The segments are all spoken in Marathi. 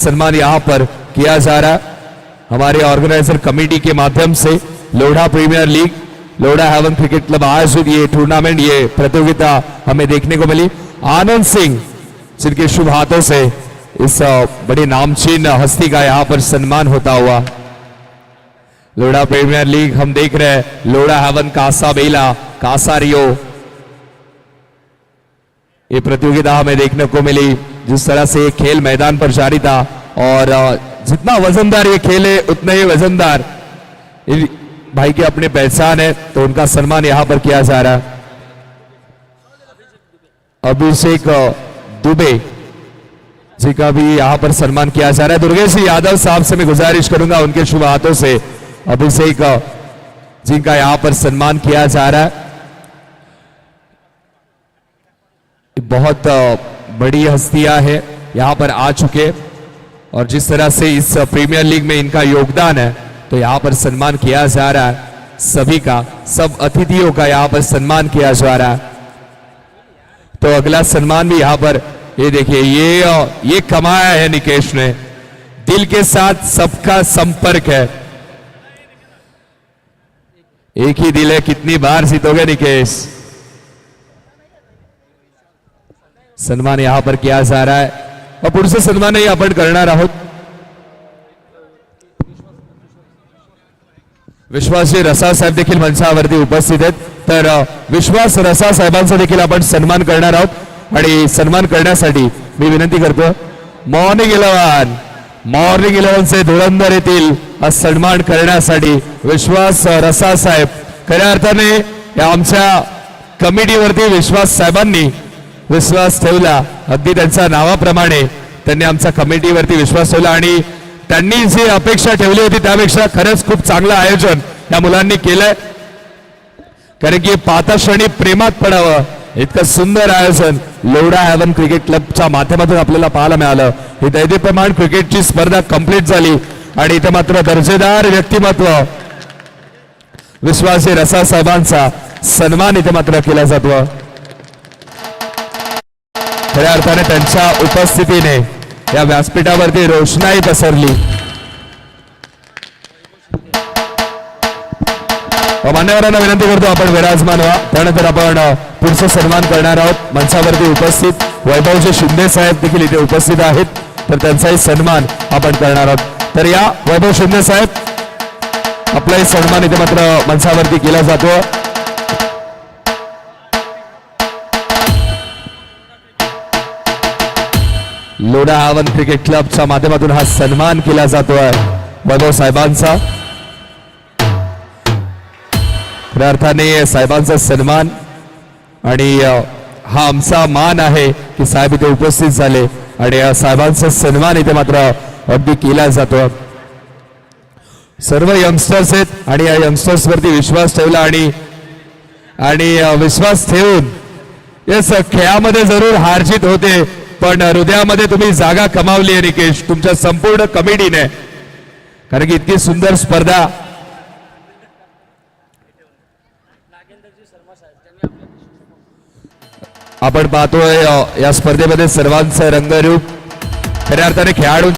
सम्मान यहाँ पर किया जा रहा है हमारे ऑर्गेनाइजर कमेटी के माध्यम से। Lodha premier league, Lodha heaven cricket club आयोजित ये टूर्नामेंट, ये प्रतियोगिता हमें देखने को मिली। आनंद सिंह जिनके शुभ हाथों से इस बड़ी नामचीन हस्ती का यहाँ पर सम्मान होता हुआ। लोढ़ा प्रीमियर लीग हम देख रहे हैं, लोढ़ा हेवन कासा बेला, कासा रियो, ये प्रतियोगिता हमें देखने को मिली। जिस तरह से ये खेल मैदान पर जारी था और जितना वजनदार ये खेल है उतना ही वजनदार भाई की अपनी पहचान है, तो उनका सम्मान यहां पर किया जा रहा है। अभिषेक दुबे जी का भी यहां पर सम्मान किया जा रहा है। दुर्गेश यादव साहब से मैं गुजारिश करूंगा उनके शुभ हाथों से अभिषेक जी का यहां पर सम्मान किया जा रहा है। बहुत बड़ी हस्तियां है यहां पर आ चुके और जिस तरह से इस प्रीमियर लीग में इनका योगदान है तो यहां पर सम्मान किया जा रहा है। सभी का, सब अतिथियों का यहां पर सम्मान किया जा रहा है। तो अगला सम्मान भी यहां पर ये देखिए, ये कमाया है निकेश ने, दिल के साथ सबका संपर्क है। एक ही दिल है, कितनी बार जीतोगे निकेश। सन्मान यहां पर किया जा रहा है और पुढचं सन्मानही आपण करणार आहोत। विश्वासजी रसा साहेब देखील मंचावरती उपस्थित आहेत, तर विश्वास रसा साहेबांचा देखील आपण सन्मान करणार आहोत। आणि सन्मान करण्यासाठी मी विनंती करतो मॉर्निंग इलेव्हनचे धुरंधर येथील सन्मान करण्यासाठी विश्वास रसा साहेब। खऱ्या अर्थाने आमच्या कमिटीवरती विश्वास साहेबांनी विश्वास ठेवला, अगदी त्यांच्या नावाप्रमाणे त्यांनी आमच्या कमिटीवरती विश्वास ठेवला आणि त्यांनी जी अपेक्षा ठेवली होती त्यापेक्षा खरंच खूप चांगलं आयोजन या मुलांनी केलंय। कारण की पाहता क्षणी प्रेमात पडावं इतकं सुंदर आयोजन लोढ़ा हेवन क्रिकेट क्लबच्या माध्यमातून आपल्याला पाहायला मिळालं। ही दैदिप्यमान क्रिकेटची स्पर्धा कंप्लीट झाली आणि इथे मात्र दर्जेदार व्यक्तिमत्व विश्वासी रसा साहेबांचा सन्मान इथे मात्र केला जातो। खऱ्या अर्थाने त्यांच्या उपस्थितीने या व्यासपीठावरती रोषणाई पसरली। मान्यवरांना विनंती करतो आपण विराजमान व्हा, त्यानंतर आपण पुढचा सन्मान करणार आहोत। मंचावरती उपस्थित वैभवजी शिंदे साहेब देखील इथे उपस्थित आहेत, तर त्यांचाही सन्मान आपण करणार आहोत। तर या वैभव शिंदे साहेब आपलाही सन्मान इथे मात्र मंचावरती केला जातो। लोढ़ा हेवन क्रिकेट क्लबच्या माध्यमातून हा सन्मान केला जातोय वैभव साहेबांचा। खऱ्या अर्थाने साहेबांचा सन्मान आणि हा आमचा मान आहे की साहेब इथे उपस्थित झाले आणि साहेबांचा सन्मान इथे मात्र अगदी केला जातो। सर्व यंगस्टर्स आहेत आणि या यंगस्टर्स वरती विश्वास ठेवला आणि विश्वास ठेवून यस खेळामध्ये जरूर हारजीत होते, पण हृदयामध्ये तुम्ही जागा कमावली आहे निकेश, तुमच्या संपूर्ण कमिटीने। कारण की इतकी सुंदर स्पर्धा आपण पाहतोय। या स्पर्धेमध्ये सर्वांचं रंगरूप खऱ्या अर्थाने खेळाडू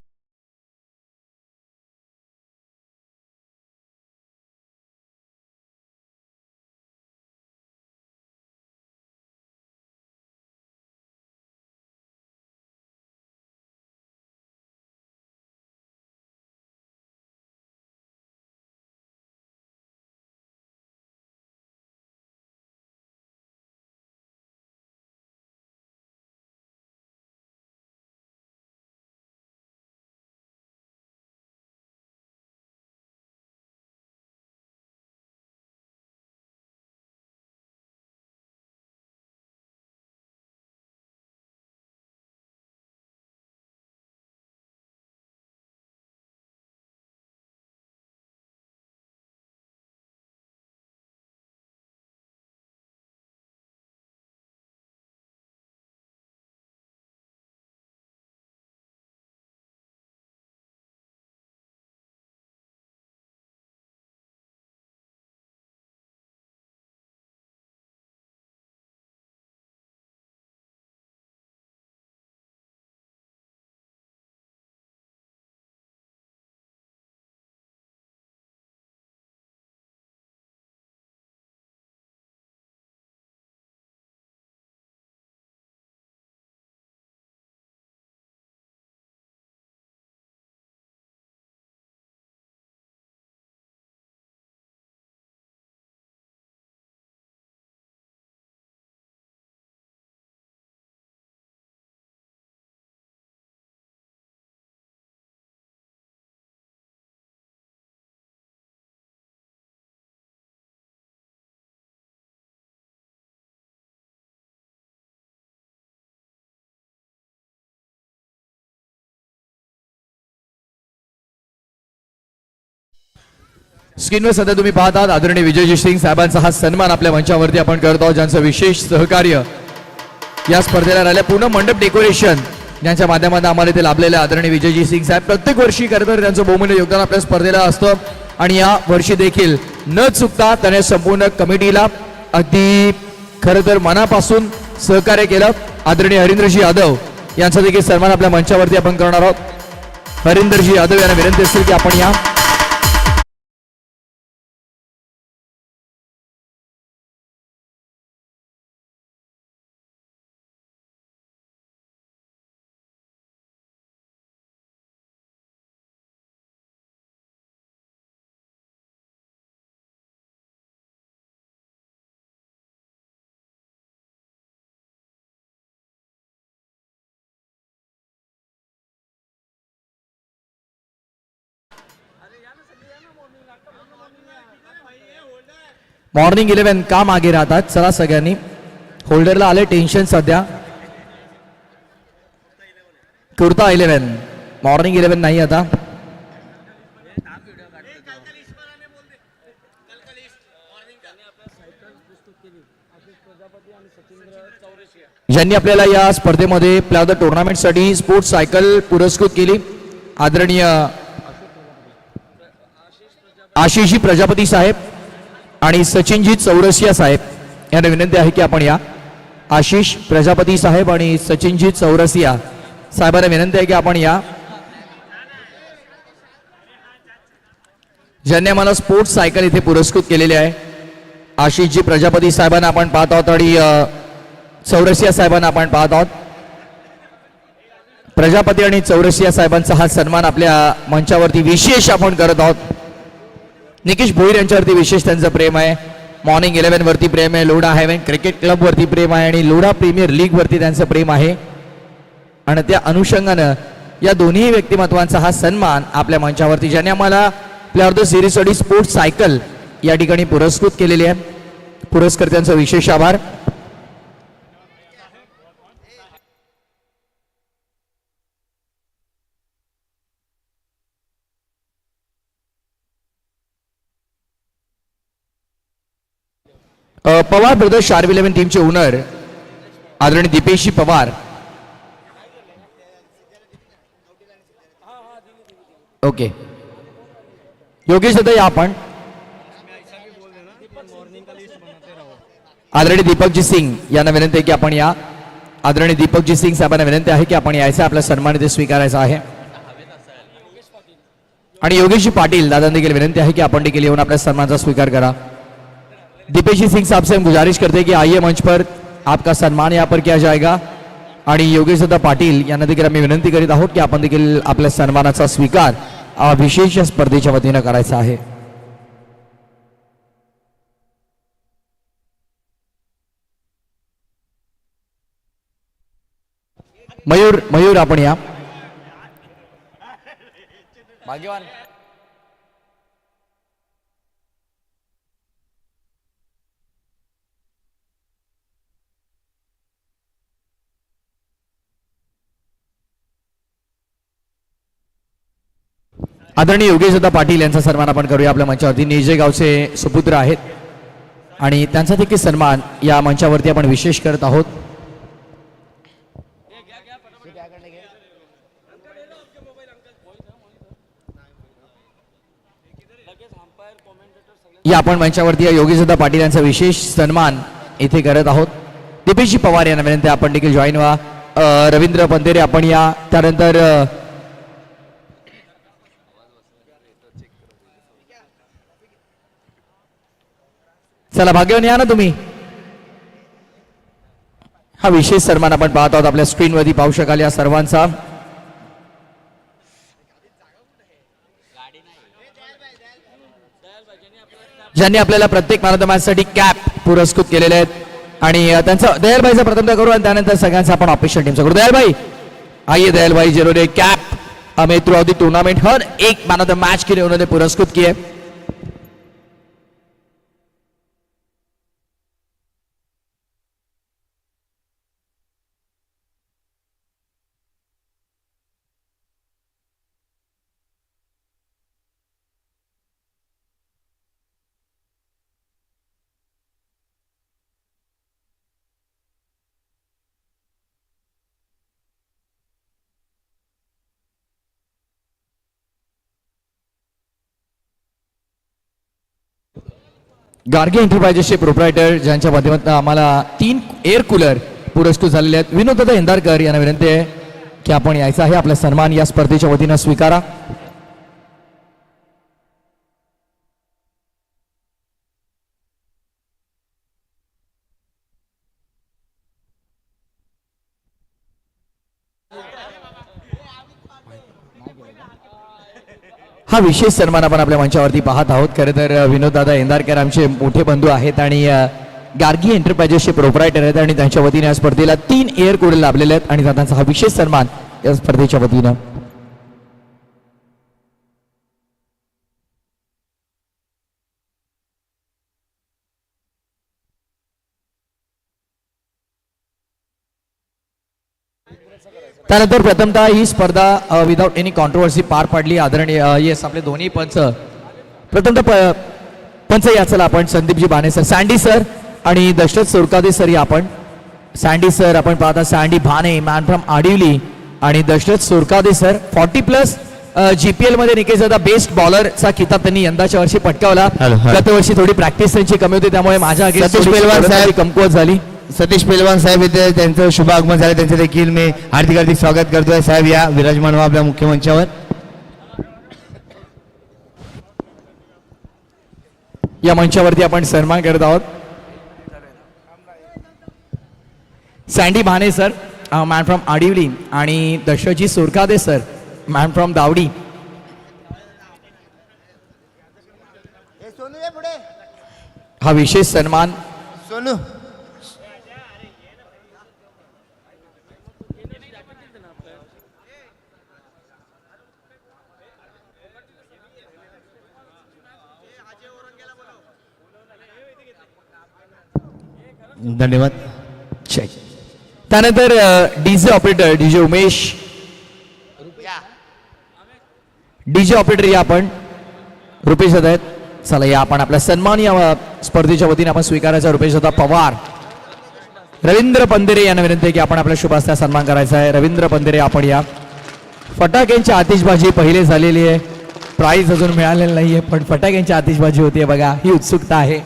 स्क्रीनवर सध्या तुम्ही पाहत आहात आदरणीय विजयजी सिंग साहेबांचा हा सन्मान आपल्या मंचावरती आपण करत आहोत, ज्यांचं विशेष सहकार्य या स्पर्धेला राहिलं. पूर्ण मंडप डेकोरेशन ज्यांच्या माध्यमातून आम्हाला ते लाभलेले आदरणीय विजयजी सिंग साहेब प्रत्येक वर्षी खरं तर त्यांचं बहुमूल्य योगदान आपल्या स्पर्धेला असतं आणि या वर्षी देखील न चुकता त्याने संपूर्ण कमिटीला अगदी खरं तर मनापासून सहकार्य केलं. आदरणीय हरिंद्रजी यादव यांचा देखील सन्मान आपल्या मंचावरती आपण करणार आहोत. हरिंदरजी यादव यांना विनंती असेल की आपण या. मॉर्निंग 11 का मागे राहतात, चला सगळ्यांनी. होल्डरला आले टेन्शन सध्या. कुर्ता 11 मॉर्निंग 11 नाही आता. ज्यांनी आपल्याला या स्पर्धेमध्ये प्ले ऑफ द टुर्नामेंटसाठी स्पोर्ट्स सायकल पुरस्कृत केली आदरणीय आशिषजी प्रजापती साहेब आणि सचिनजी चौरसिया साहेब यांना विनंती आहे की आपण या. आशिष प्रजापती साहेब आणि सचिनजी चौरसिया साहेबांना विनंती आहे की आपण या. ज्यांनी आम्हाला स्पोर्ट्स सायकल इथे पुरस्कृत केलेले आहे आशिषजी प्रजापती साहेबांना आपण पाहत आहोत आणि चौरसिया साहेबांना आपण पाहत आहोत. प्रजापती आणि चौरसिया साहेबांचा हा सन्मान आपल्या मंचावरती विशेष आपण करत आहोत. निकेश भोईर यांच्यावरती विशेष त्यांचं प्रेम आहे. मॉर्निंग 11 वरती प्रेम आहे, लोढा हेवन क्रिकेट क्लब वरती प्रेम आहे आणि लोढा प्रीमियर लीग वरती त्यांचं प्रेम आहे. आणि त्या अनुषंगानं या दोन्ही व्यक्तिमत्वांचा हा सन्मान आपल्या मंचावरती ज्यांनी आम्हाला प्ले ऑफ द सिरीजसाठी स्पोर्ट्स सायकल या ठिकाणी पुरस्कृत केलेली आहे, पुरस्कर्त्यांचा विशेष आभार. पवार ब्रदर्स शार्प 11 टीमचे ओनर आदरणीय दीपेशजी पवार. ओके योगेश दादा या आपण. आदरणीय दीपकजी सिंग यांना विनंती आहे की आपण या. आदरणीय दीपकजी सिंग साहेबांना विनंती आहे की आपण यायचं, आपला सन्मान इथे स्वीकारायचा आहे. आणि योगेशजी पाटील दादांना देखील विनंती आहे की आपण देखील येऊन आपल्या सन्मानाचा स्वीकार करा. दीपेश सिंह साहब से हम गुजारिश करते हैं कि आइए मंच पर, आपका सम्मान यहाँ पर किया जाएगा. आणि योगेश दादा पाटील यांना देखील आम्ही विनंती करीत आहोत की आपण देखील आपल्या सन्मानाचा स्वीकार विशेष स्पर्धेच्या वतीनं करायचा आहे. मयूर आपण या. भाग्यवान आदरणीय योगेश दादा पाटील यांचा सन्मान आपण करूया आपल्या मंचावरती. नेजे गावचे सुपुत्र आहेत आणि त्यांचा देखील सन्मान या मंचावरती आपण विशेष करत आहोत. या आपण मंचावरती योगेश दादा पाटील यांचा विशेष सन्मान इथे करत आहोत. दीपेशजी पवार यांना विनंती आपण देखील जॉईन व्हा. रवींद्र पंधेरे आपण या. त्यानंतर चला भाग्यवान या ना तुम्ही. हा विशेष सन्मान आपण पाहत आहोत आपल्या स्क्रीनवरती पाहू शकाल या सर्वांचा. ज्यांनी आपल्याला प्रत्येक मॅन ऑफ द मॅच साठी कॅप पुरस्कृत केलेले आहेत आणि त्यांचा दयालभाईचा प्रथमतः करू आणि त्यानंतर सगळ्यांचा आपण ऑफिशियल टीमचा करू. दयालभाई आइए. दयालभाई जिन्होंने कैप हमें थ्रू आउट द टूर्नामेंट हर एक मैन ऑफ द मैच के लिए उन्होंने पुरस्कृत किए. गार्गे एंटरप्राइजेसचे प्रोप्रायटर ज्यांच्या माध्यमातून आम्हाला 3 एअर कूलर पुरस्कृत झालेले आहेत. विनोददादा इंदारकर यांना विनंती आहे की आपण यायचं आहे, आपला सन्मान या स्पर्धेच्या वतीनं स्वीकारा. हा विशेष सन्मान आपण आपल्या मंचावरती पाहत आहोत. खरं तर विनोददादा इंदारकर आमचे मोठे बंधू आहेत आणि गार्गी एंटरप्राइजेसचे प्रोप्रायटर आहेत आणि त्यांच्या वतीने या स्पर्धेला 3 एअर कूलर लाभलेले आहेत आणि त्यांचा हा विशेष सन्मान या स्पर्धेच्या वतीनं. त्यानंतर प्रथमतः ही स्पर्धा विदाउट एनी कॉन्ट्रोवर्सी पार पाडली. आदरणीय येस आपले दोन्ही पंच, प्रथमतः पंच याचला आपण संदीपजी बाणे सर, सँडी सर आणि दशरथ सुरकादे सर. या आपण सँडी सर आपण पाहता, सँडी भाने मॅन फ्रॉम आडिवली आणि दशरथ सुरकादे सर 40+ GPL मध्ये निकेश दादा बेस्ट बॉलरचा किताब त्यांनी यंदाच्या वर्षी पटकावला. गत वर्षी थोडी प्रॅक्टिस त्यांची कमी होती त्यामुळे माझ्या सतीश पेलवान साहेब कमकुवत झाली. सतीश पेलवान साहेब इथे त्यांचं शुभ आगमन झालं, त्यांचं देखील मी हार्दिक स्वागत करतोय. साहेब या विराजमान व्हा आपल्या मुख्य मंचावर. या मंचावरती आपण सन्मान करत आहोत. Sandy Bhane sir man from Adivali आणि Dasharathji Surkade sir man from Davdi. हा विशेष सन्मान सोनू धन्यवाद. त्यानंतर DJ operator DJ Umesh, DJ operator या आपण रुपेश दादा आहेत. चला या आपण आपला सन्मान या स्पर्धेच्या वतीने आपण स्वीकारायचा. रुपेश दादा पवार, रवींद्र पंधेरे यांना विनंती आहे की आपण आपल्या शुभ हस्ते सन्मान करायचा आहे. रवींद्र पंधेरे आपण या. फटाक्यांची आतिषबाजी पहिले झालेली आहे, प्राइज अजून मिळालेलं नाहीये पण फटाक्यांची आतिषबाजी होतीये बघा, ही उत्सुकता आहे.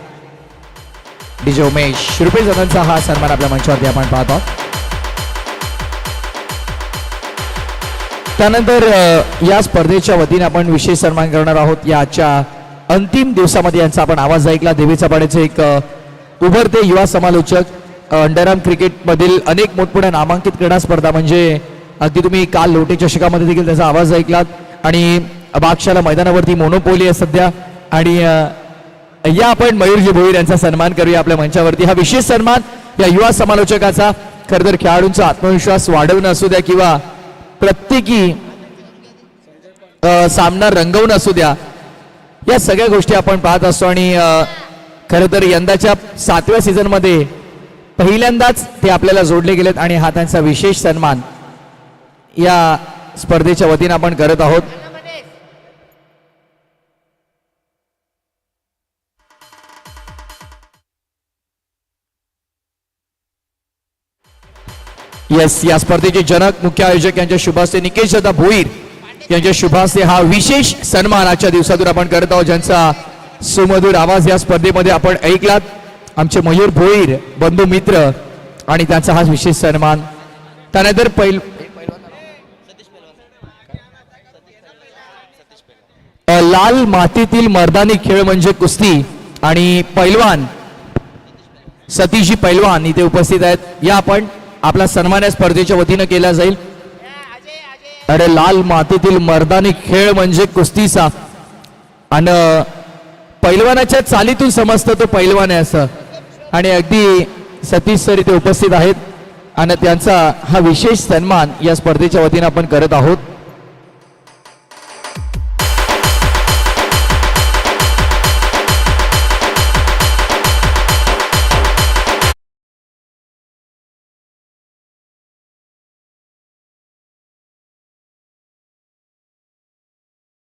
डीजे उमेश, रुपेश दादांचा हा सन्मान आपल्या मंचावरती आपण पाहत आहोत. त्यानंतर या स्पर्धेच्या वतीने आपण विशेष सन्मान करणार आहोत. या आजच्या अंतिम दिवसामध्ये यांचा आपण आवाज ऐकला. देवीचा पाड्याचे एक उभरते युवा समालोचक, अंडरआर्म क्रिकेटमधील अनेक मोठमोठ्या नामांकित क्रीडा स्पर्धा म्हणजे अगदी तुम्ही काल लोटे चषकामध्ये देखील त्याचा आवाज ऐकलात आणि बागशाला मैदानावरती मोनोपोली आहे सध्या. आणि या आपण मयूरजी भोईर यांचा सन्मान करूया आपल्या मंचावरती. हा विशेष सन्मान या युवा समालोचकाचा खरं तर खेळाडूंचा आत्मविश्वास वाढवणं असू द्या किंवा प्रत्येकी सामना रंगवणं असू द्या, या सगळ्या गोष्टी आपण पाहत असतो. आणि खरं तर यंदाच्या 7व्या सीझनमध्ये पहिल्यांदाच ते आपल्याला जोडले गेलेत आणि हा त्यांचा विशेष सन्मान या स्पर्धेच्या वतीने आपण करत आहोत. येस, या स्पर्धेचे जनक मुख्य आयोजक यांच्या शुभास्ते निकेश दादा भोईर यांच्या शुभास्ते हा विशेष सन्मान आजच्या दिवसातून आपण करत आहोत, ज्यांचा सुमधुर आवाज या स्पर्धेमध्ये आपण ऐकलात. आमचे मयूर भोईर बंधू मित्र आणि त्यांचा हा विशेष सन्मान. त्यानंतर लाल मातीतील मर्दानी खेळ म्हणजे कुस्ती आणि पैलवान सतीशजी पैलवान इथे उपस्थित आहेत. या आपण आपला सन्मान या स्पर्धेच्या वतीनं केला जाईल. अरे लाल मातीतील मर्दानी खेळ म्हणजे कुस्तीचा आणि पैलवानाच्या चालीतून समजतं तो पैलवान आहे असं. आणि अगदी सतीश सर इथे उपस्थित आहेत आणि त्यांचा हा विशेष सन्मान या स्पर्धेच्या वतीनं आपण करत आहोत.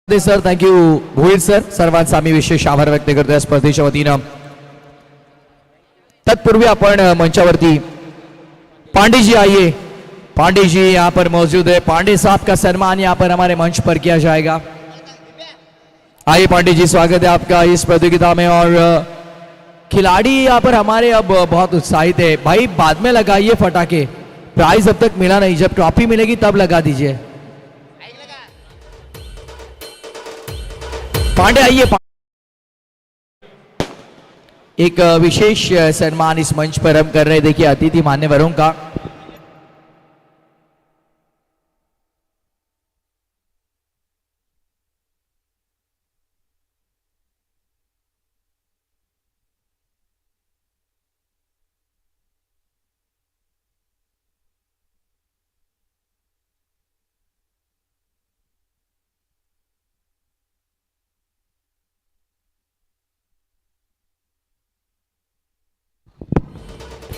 सर थँक्यू भोईर सर, सर्वांचा आम्ही विशेष आभार व्यक्त करतो या स्पर्धेच्या वतीनं. तत्पूर्वी आपण मंचावरती पांडे जी आइए, पांडे जी यहाँ पर मौजूद है. पांडे साहब का सम्मान यहाँ पर हमारे मंच पर किया जाएगा. आइए पांडे जी, स्वागत है आपका इस प्रतियोगिता में. और खिलाड़ी यहाँ पर हमारे अब बहुत उत्साहित है भाई, बाद में लगाइए फटाके, प्राइज अब तक मिला नहीं, जब ट्रॉफी मिलेगी तब लगा दीजिए। पांडे आइए। एक विशेष सम्मान इस मंच पर हम कर रहे हैं, देखिए अतिथि मान्यवरों का।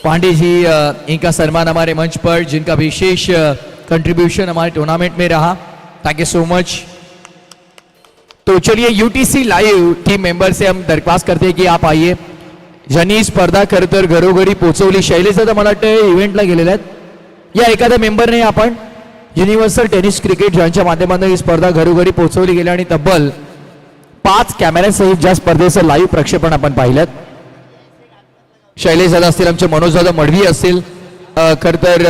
पांडे जी इनका सम्मान हमारे मंच पर, जिनका विशेष कंट्रीब्यूशन हमारे टूर्नामेंट में रहा, थैंक यू सो मच। तो चलिए यूटीसी लाइव टीम मेंबर से हम दरख्वास्त करते हैं की आप आइए, ज्यांनी स्पर्धा खरं तर घरोघरी पोहोचवली। शैलेश दादा मला वाटतं इव्हेंटला गेलेले आहेत, या एखाद्या मेंबरने आपण युनिव्हर्सल टेनिस क्रिकेट ज्यांच्या माध्यमातून ही स्पर्धा घरोघरी पोहोचवली गेली आणि तब्बल 5 कॅमेऱ्यासहित ज्या स्पर्धेचं लाईव्ह प्रक्षेपण आपण पाहिलं। शैलेश दादा असतील, आमचे मनोज दादा मडवी असतील, खर तर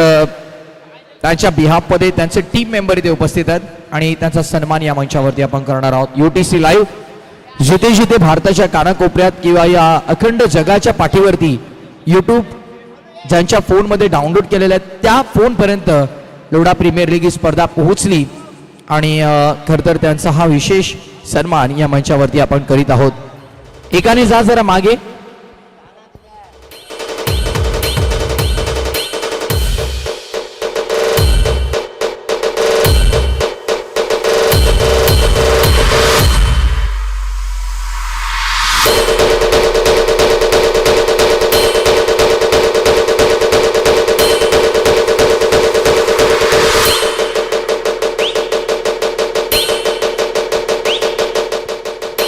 त्यांच्या बिहाफमध्ये त्यांचे टीम मेंबर इथे उपस्थित आहेत आणि त्यांचा सन्मान या मंचावरती आपण करणार आहोत। यूटीसी लाईव्ह जिथे जिथे भारताच्या कानाकोपऱ्यात किंवा या अखंड जगाच्या पाठीवरती यूट्यूब ज्यांच्या फोनमध्ये डाउनलोड केलेल्या आहेत त्या फोनपर्यंत लोढा प्रीमियर लीग ही स्पर्धा पोहोचली आणि खर तर त्यांचा हा विशेष सन्मान या मंचावरती आपण करीत आहोत। एकाने जा जरा मागे।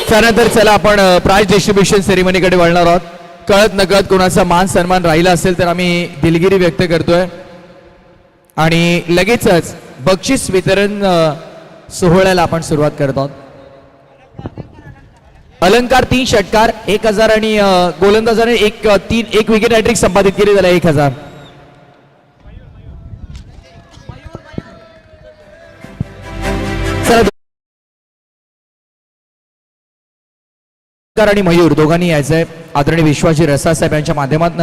त्यानंतर चला आपण प्राइज डिस्ट्रीब्युशन सेरेमनीकडे वळणार आहोत। कळत नकळत कोणाचा मान सन्मान राहिला असेल तर आम्ही दिलगिरी व्यक्त करतोय आणि लगेचच बक्षीस वितरण सोहळ्याला आपण सुरुवात करत आहोत। अलंकार 3 षटकार 1000 आणि गोलंदाजाने एक विकेट हॅट्रिक संपादित केली, त्याला 1000। चला आणि मयूर दोघांनी यायचंय। आदरणीय विश्वाजी रसा साहेब यांच्या माध्यमातून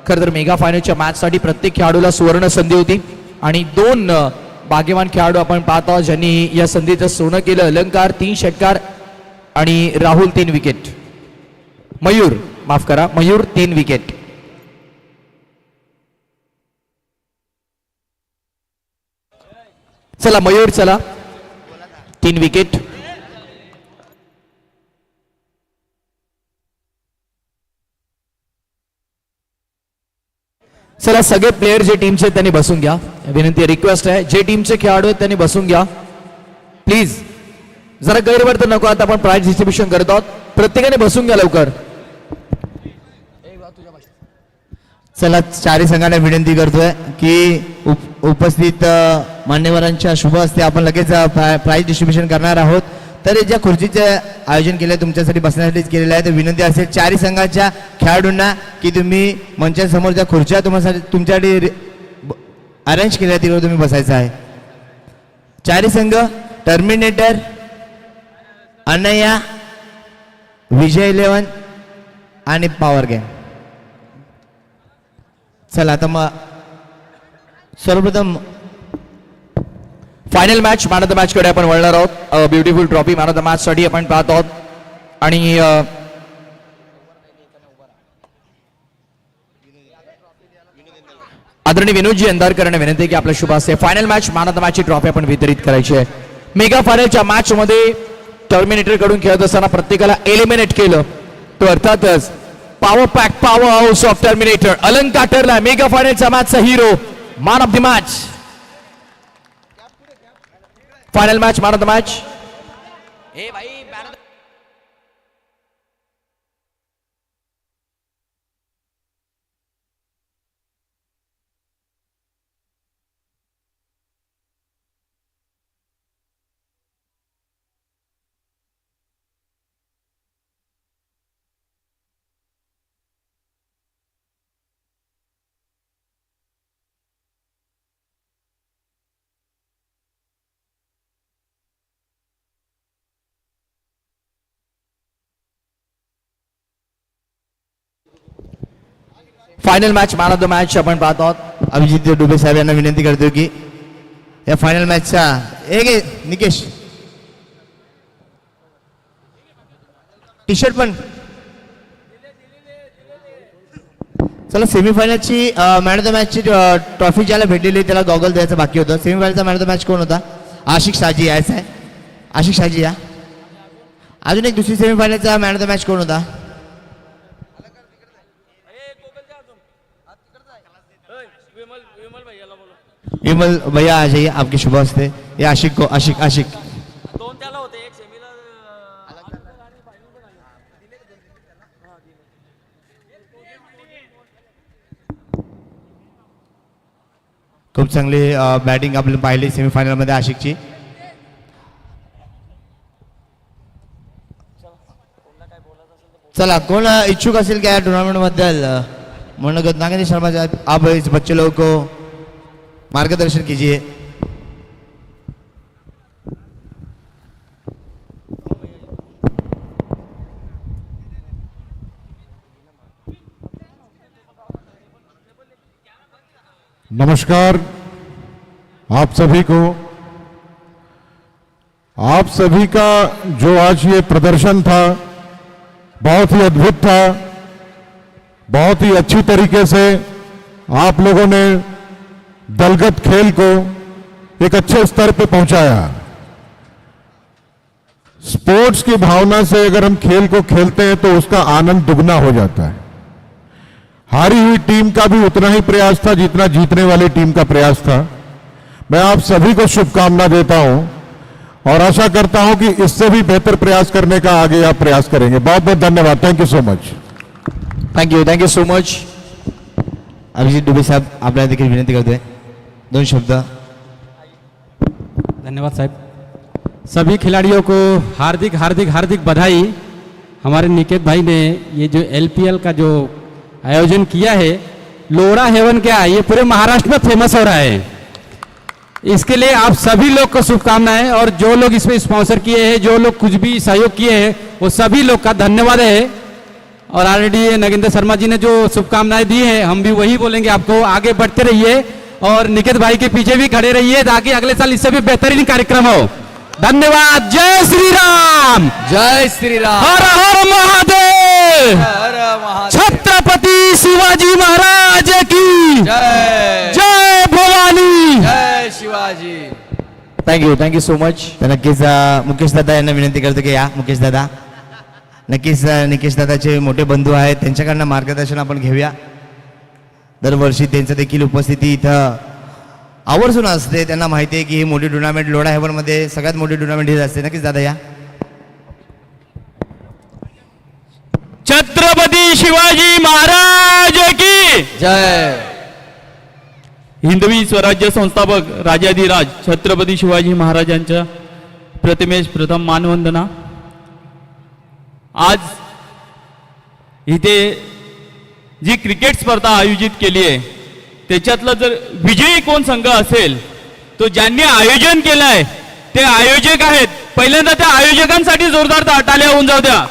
खरं तर मेगा फायनलच्या मॅच साठी प्रत्येक खेळाडूला सुवर्ण संधी होती आणि 2 भाग्यवान खेळाडू आपण पाहत आहोत ज्यांनी या संधीचं सोनं केलं। अलंकार 3 षटकार आणि राहुल 3 विकेट, मयूर माफ करा मयूर 3 विकेट। चला मयूर चला 3 विकेट। चला सगळे प्लेयर जे टीमचे त्यांनी बसून घ्या, विनंती रिक्वेस्ट आहे जे टीमचे खेळाडू आहेत त्यांनी बसून घ्या प्लीज, जरा गैरवर्तन नको। आता आपण प्राइज डिस्ट्रीब्युशन करत आहोत, प्रत्येकाने बसून घ्या लवकर। चला चारी संघांना विनंती करतोय की उपस्थित मान्यवरांच्या शुभ हस्ते आपण लगेच प्राइज डिस्ट्रीब्युशन करणार आहोत। तर ज्या खुर्चीचे आयोजन केले तुमच्यासाठी बसण्यासाठीच केलेलं आहे, तर विनंती असेल चारी संघाच्या खेळाडूंना की तुम्ही मंचासमोर ज्या खुर्च्या तुमच्यासाठी अरेंज केल्या तिकडे तुम्ही बसायचं आहे। चारी संघ टर्मिनेटर, अनया, विजय 11 आणि पॉवर गँग। चला आता मग सर्वप्रथम final match man of the match कडे आपण वळणार आहोत। Beautiful trophy man of the match साठी आपण पाहत आहोत आणि आदरणीय विनोदजी अंधारकर यांना विनंती की आपल्या शुभ हस्ते final match man of the match ची ट्रॉफी आपण वितरित करायची आहे। मेगा फायनलच्या मॅच मध्ये टर्मिनेटर कडून खेळत असताना प्रत्येकाला एलिमिनेट केलं, तो अर्थातच power pack power house of Terminator Alankar ठरला मेगा फायनलचा मॅचचा hero, man of the match. Final match man of the match. ए भाई man of the final match man of the match आपण पाहत आहोत. अभिजित डुबे साहेब यांना विनंती करतो की या फायनल मॅचचा एक निकेश टी शर्ट पण चला. सेमीफायनलची मॅन ऑफ द मॅचची ट्रॉफी ज्याला भेटलेली त्याला गॉगल द्यायचं बाकी होतं. सेमीफायनलचा मॅन ऑफ द मॅच कोण होता? आशिक शाजी यायचा आहे. आशिक शाजी या. अजून एक दुसरी सेमीफायनलचा मॅन ऑफ द मॅच कोण होता? विमल भैया आ जाइए, आपके शुभ हस्ते. ये आशिक को आशिक आशिक खूप चांगली बॅटिंग आपण पाहिली सेमीफायनल मध्ये आशिकची. चला कोण इच्छुक असेल क्या टूर्नामेंट बद्दल मनोगत नागेंद्र शर्मा साहब, आप इस बच्चे लोगों को मार्गदर्शन कीजिए. नमस्कार आप सभी को. आप सभी का जो आज ये प्रदर्शन था बहुत ही अद्भुत था. बहुत ही अच्छी तरीके से आप लोगों ने दलगत खेल को एक अच्छे स्तर पे पहुंचाया. स्पोर्ट्स की भावना से अगर हम खेल को खेलते हैं तो उसका आनंद दुगना हो जाता है. हारी हुई टीम का भी उतना ही प्रयास था जितना जीतने वाली टीम का प्रयास था. मैं आप सभी को शुभकामना देता हूं और आशा करता हूं कि इससे भी बेहतर प्रयास करने का आगे आप प्रयास करेंगे. बहुत बहुत धन्यवाद. Thank you so much. Thank you so much. Abhijit डुबे साहब आपल्याला देखील विनंती करतोय 2 शब्द. धन्यवाद साहब. सभी खिलाड़ियों को हार्दिक हार्दिक हार्दिक बधाई. हमारे निकेत भाई ने ये जो एलपीएल का जो आयोजन किया है, लोरा हेवन क्या है, ये पूरे महाराष्ट्र में फेमस हो रहा है. इसके लिए आप सभी लोग को शुभकामनाएं. और जो लोग इसमें स्पॉन्सर किए हैं, जो लोग कुछ भी सहयोग किए हैं, वो सभी लोग का धन्यवाद है. और ऑलरेडी नागेंद्र शर्मा जी ने जो शुभकामनाएं दी हैं, हम भी वही बोलेंगे आपको. आगे बढ़ते रहिए और निकेत भाई के पीछे भी खड़े रहिए ताकि अगले साल इससे भी बेहतरीन कार्यक्रम हो. धन्यवाद. जय श्री राम. जय श्रीराम. हर हर महादेव. हर महादेव. छत्रपती शिवाजी महाराज की जय. जय भवानी. जय शिवाजी. Thank you so much. तर नक्कीच मुकेश दादा यांना विनंती करतो की या मुकेश दादा. नक्कीच निकेश दादाचे मोठे बंधू आहेत, त्यांच्याकडनं मार्गदर्शन आपण घेऊया. दरवर्षी त्यांचं देखील उपस्थिती इथं आवर्जून असते. त्यांना माहिती आहे की ही मोठी टुर्नामेंट लोढा हेवनमध्ये सगळ्यात मोठी टुर्नामेंट ही असते. नक्कीच दादा या. छत्रपती शिवाजी महाराज की जय. हिंदवी स्वराज्य संस्थापक राजाधिराज छत्रपती शिवाजी महाराजांच्या प्रतिमेस प्रथम मानवंदना. आज इथे जी क्रिकेट स्पर्धा आयोजित केली आहे त्याच्यातला जर विजयी कोण संघ असेल तो ज्यांनी आयोजन केलंय ते आयोजक आहेत. पहिल्यांदा त्या आयोजकांसाठी जोरदार टाळ्या होऊन जाऊ द्या.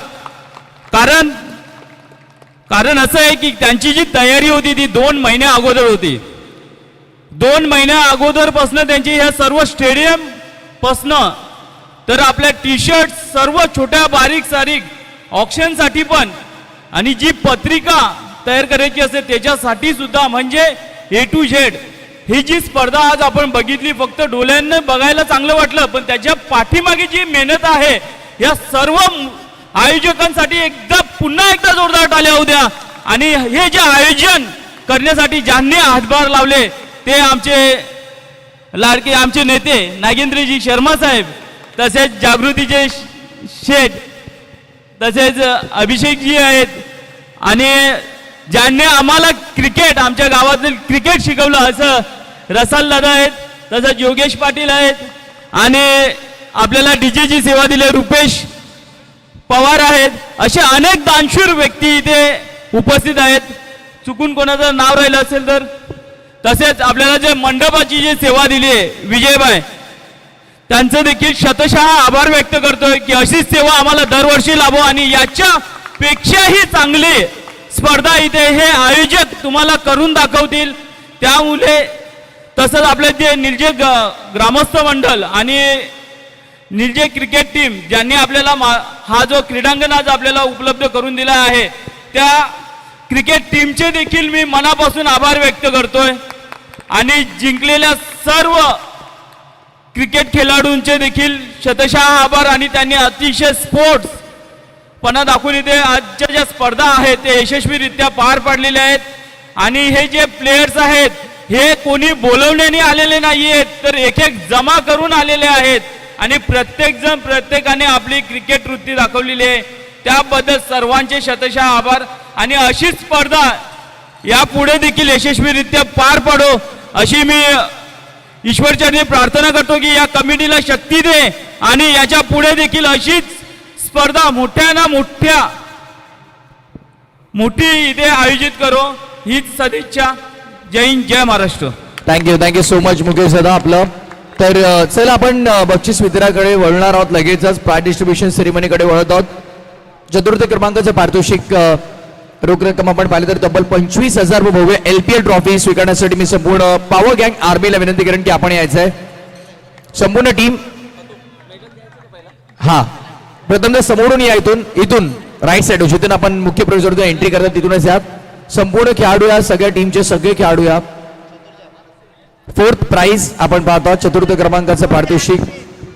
कारण असं आहे की त्यांची जी तयारी होती ती 2 महिन्या अगोदर होती. 2 महिन्या अगोदरपासनं त्यांची ह्या सर्व स्टेडियम पासनं तर आपल्या टी शर्ट सर्व छोट्या बारीक सारीक ऑप्शनसाठी पण आणि जी पत्रिका तयार करायची असते त्याच्यासाठी सुद्धा म्हणजे A to Z ही जी स्पर्धा आज आपण बघितली फक्त डोळ्यांना बघायला चांगलं वाटलं पण त्याच्या पाठीमागे जी मेहनत आहे या सर्व आयोजकांसाठी पुन्हा एकदा जोरदार टाळ्या होऊ द्या. आणि हे जे आयोजन करण्यासाठी ज्यांनी हातभार लावले ते आमचे लाडके आमचे नेते नागेंद्रजी शर्मा साहेब, तसेच जागृतीचे शेठ, तसेच अभिषेकजी आहेत आणि ज्यांनी आम्हाला क्रिकेट आमच्या गावातील क्रिकेट शिकवलं असं रसाल दादा आहेत, तसंच योगेश पाटील आहेत आणि आपल्याला डीजेची सेवा दिली रुपेश पवार आहेत. असे अनेक दानशूर व्यक्ती इथे उपस्थित आहेत. चुकून कोणाचं नाव राहिलं असेल तर. तसेच आपल्याला जे मंडपाची जी सेवा दिली आहे विजयबाई, त्यांचं देखील शतशः आभार व्यक्त करतोय की अशीच सेवा आम्हाला दरवर्षी लाभो आणि याच्या पेक्षाही चांगली स्पर्धा इथे हे आयोजक तुम्हाला करून दाखवतील. त्यामुळे तसंच आपले जे निलजे ग्रामस्थ मंडळ आणि निलजे क्रिकेट टीम ज्यांनी आपल्याला हा जो क्रीडांगण आज आपल्याला उपलब्ध करून दिला आहे, त्या क्रिकेट टीमचे देखील मी मनापासून आभार व्यक्त करतोय. आणि जिंकलेल्या सर्व क्रिकेट खेळाडूंचे देखील शतशः आभार. आणि त्यांनी अतिशय स्पोर्ट्सपणा दाखवून इथे आजच्या ज्या स्पर्धा आहेत ते यशस्वीरित्या पार पाडलेल्या आहेत. आणि हे जे प्लेयर्स आहेत हे कोणी बोलवण्याने आलेले नाही आहेत, तर एक एक जमा करून आलेले आहेत. आणि प्रत्येकाने आपली क्रिकेट वृत्ती दाखवलेली आहे. त्याबद्दल सर्वांचे शतशः आभार. आणि अशीच स्पर्धा यापुढे देखील यशस्वीरित्या पार पाडो अशी मी ईश्वरचरणी प्रार्थना करतो की या कमिटीला शक्ती दे आणि याच्या पुढे देखील अशीच स्पर्धा मोठी इथे आयोजित करो, हीच सदिच्छा. जय हिंद, जय Maharashtra. Thank you so much Mukesh दादा आपलं. तर चला आपण बक्षीस वितरणाकडे वळणार आहोत. लगेचच प्राइज डिस्ट्रीब्युशन सेरेमनीकडे वळत आहोत. चतुर्थ क्रमांकाचं पारितोषिक रोख रक्कम आपण पाहिलं तर तब्बल 25,000 भव्य LPL ट्रॉफी स्वीकारण्यासाठी मी संपूर्ण पॉवर गँग आर्मीला विनंती करेन की आपण यायचंय. संपूर्ण टीम हा प्रथम समोरून या, इथून राईट साईड जिथून आपण मुख्य प्रवेशद्वारातून एंट्री करतात तिथूनच या. संपूर्ण खेळाडू या, सगळ्या टीमचे सगळे खेळाडू या. फोर्थ प्राइज आपण पाहतो. चतुर्थ क्रमांकाचं पारितोषिक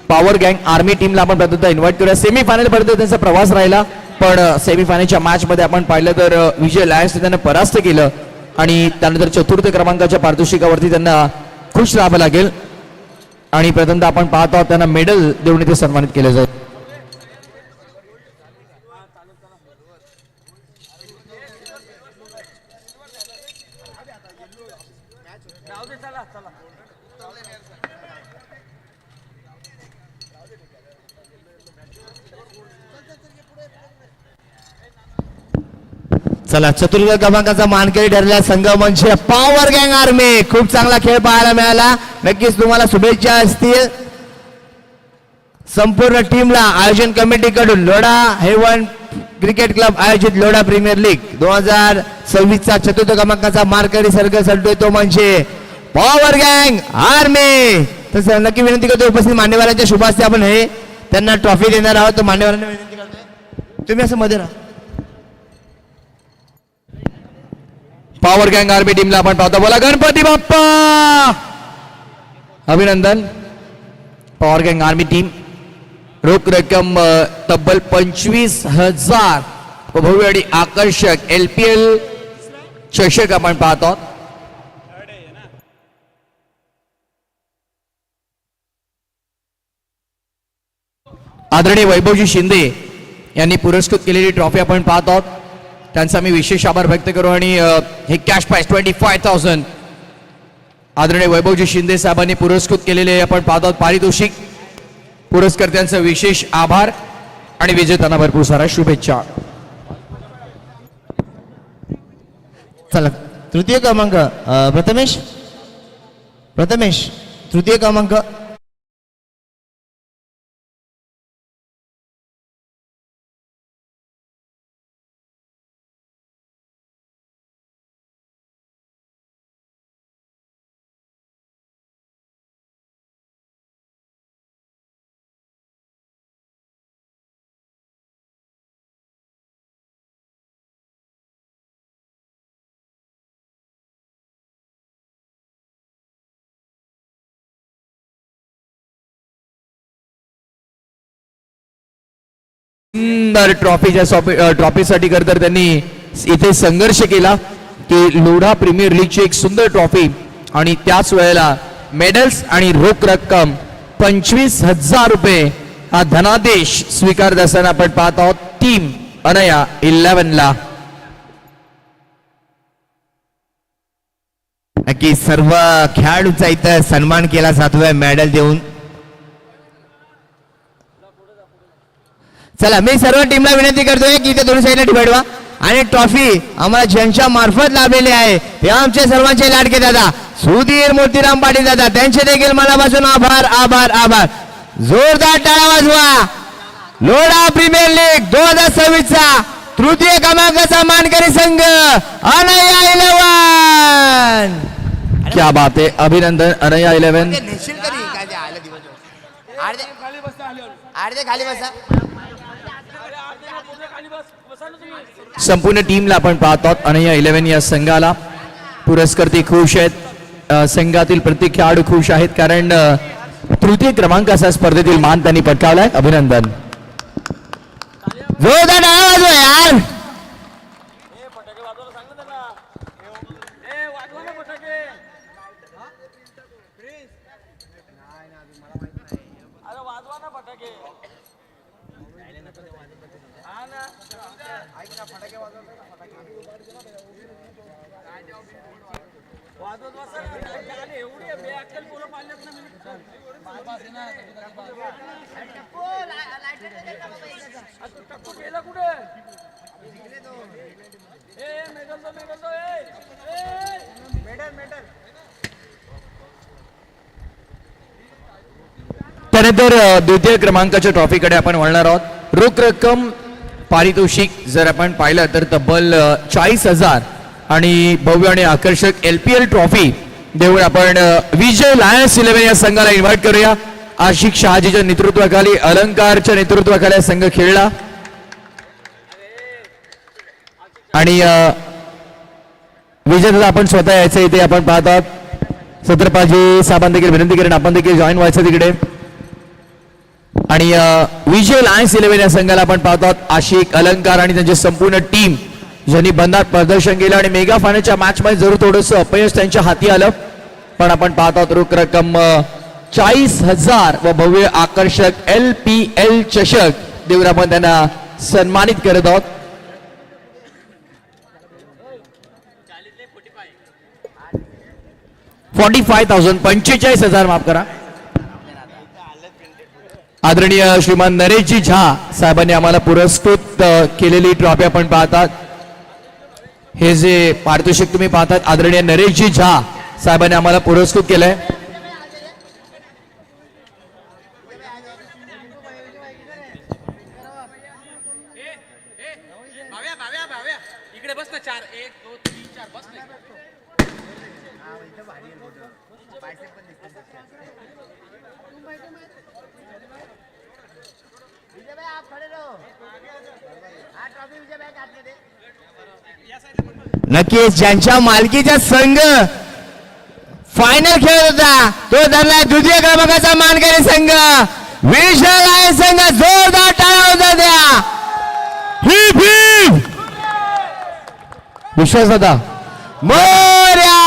पॉवर गँग आर्मी टीमला आपण प्रथमतः इन्व्हाइट करूया. सेमीफायनल पर्यंत त्यांचा प्रवास राहिला, पण सेमीफायनलच्या मॅच मध्ये आपण पाहिलं तर विजय लायन्सने त्यांना परास्त केलं आणि त्यानंतर चतुर्थ क्रमांकाच्या पारितोषिकावरती त्यांना खुश राहावं लागेल. आणि प्रथमतः आपण पाहतो त्यांना मेडल देऊन इथे सन्मानित केलं जाईल. चला, चतुर्थ क्रमांकाचा मानकरी ठरला संघ म्हणजे पॉवर गँग आर्मी. खूप चांगला खेळ पाहायला मिळाला. नक्कीच तुम्हाला शुभेच्छा असतील संपूर्ण टीमला. आयोजन कमिटीकडून लोढा हेवन क्रिकेट क्लब आयोजित लोढा प्रीमियर लीग 2026चा चतुर्थ क्रमांकाचा मानकरी संघ संटोय तो म्हणजे पॉवर गँग आर्मी. तर नक्की विनंती करतो उपस्थित मान्यवरांच्या शुभ हस्ते आपण हे त्यांना ट्रॉफी देणार आहोत. तर मान्यवरांना विनंती करतोय तुम्ही असं मध्ये राहा. पॉवर गँग आर्मी टीमला आपण पाहतो. बोला गणपती बाप्पा. अभिनंदन. पॉवर गँग आर्मी टीम रोख रक्कम तब्बल 25,000 भव्य आणि आकर्षक LPL चषक आपण पाहतो. आदरणीय वैभवजी शिंदे यांनी पुरस्कृत केलेली ट्रॉफी आपण पाहत आहोत. त्यांचा मी विशेष आभार व्यक्त करू. आणि हे कॅश प्राइज 25,000 आदरणीय वैभवजी शिंदे साहेबांनी पुरस्कृत केलेले आपण पाहत आहोत पारितोषिक. पुरस्कर्त्यांचा विशेष आभार आणि विजेत्यांना भरपूर सारा शुभेच्छा. चला, तृतीय क्रमांक प्रथमेश तृतीय क्रमांक. सुंदर ट्रॉफीसाठी तर त्यांनी इथे संघर्ष केला की लोढा प्रीमियर लीगची एक सुंदर ट्रॉफी आणि त्याच वेळेला मेडल्स आणि रोख रक्कम 25,000 रुपये हा धनादेश स्वीकारत असताना आपण पाहत आहोत टीम अनया 11ला. नक्की सर्व खेळाडूंचा इथं सन्मान केला जातोय मेडल देऊन. चला, मी सर्व टीमला विनंती करतोय की इथे दोन्ही साईडला डिवाइड व्हा आणि ट्रॉफी आम्हाला ज्यांच्या मार्फत लाभलेली आहे ते आमचे सर्वांचे लाडके दादा सुधीर मोतीराम पाटील दादा, त्यांचे देखील मनापासून आभार आभार आभार. जोरदार टाळ्या वाजवा. लोढा प्रीमियर लीग 2026चा तृतीय क्रमांकाचा मानकरी संघ अनया 11. क्या बात आहे, अभिनंदन अनया 11. संपूर्ण टीमला आपण पाहतो अनया 11 या संघाला पुरस्कर्ते खुश आहेत. संघातील प्रत्येक खेळाडू खुश आहेत कारण तृतीय क्रमांकाचा स्पर्धेतील मान त्यांनी पटकावलाय. अभिनंदन. जोरदार टाळ्या वाजवा यार. त्यानंतर द्वितीय क्रमांकाच्या ट्रॉफीकडे आपण वळणार आहोत. रोख रक्कम पारितोषिक जर आपण पाहिलं तर तब्बल 40,000 आणि भव्य आणि आकर्षक LPL ट्रॉफी देऊन आपण विजय लायन्स 11 या संघाला इन्व्हाइट करूया. आशिक शहाजीच्या नेतृत्वाखाली, अलंकारच्या नेतृत्वाखाली संघ खेळला आणि विजयला आपण स्वतः यायचं इथे आपण पाहत आहोत. छत्रपाजी साहेबांना देखील विनंती करेन आपण देखील जॉईन व्हायचं तिकडे. आणि विजय लायन्स 11 या संघाला आपण पाहतो आशिक, अलंकार आणि त्यांची संपूर्ण टीम ज्यांनी बंदात प्रदर्शन केलं आणि मेगा फायनलच्या मॅच मध्ये जरूर थोडस अपयश त्यांच्या हाती आलं, पण आपण पाहतो रोख रक्कम 40,000 व भव्य आकर्षक LPL चषक देऊन आपण त्यांना सन्मानित करत आहोत. $45,000 माफ करा. आदरणीय श्रीमान नरेशजी झा साहेबांनी आम्हाला पुरस्कृत केलेली ट्रॉफी आपण पाहतात. हे जे पारितोषिक तुम्ही पाहतात आदरणीय नरेशजी झा साहेबांनी आम्हाला पुरस्कृत केलंय. इकडे बस ना 4 1 2 3 4 बस ना. नक्कीच ज्यांच्या मालकीचा संघ फायनल खेळत होता तो धरला द्वितीय क्रमांकाचा मानकरी संघ विजय लायन्स संघ. जोरदार टाळ्या होता द्या. Heap heap. विश्वास दादा मोरया.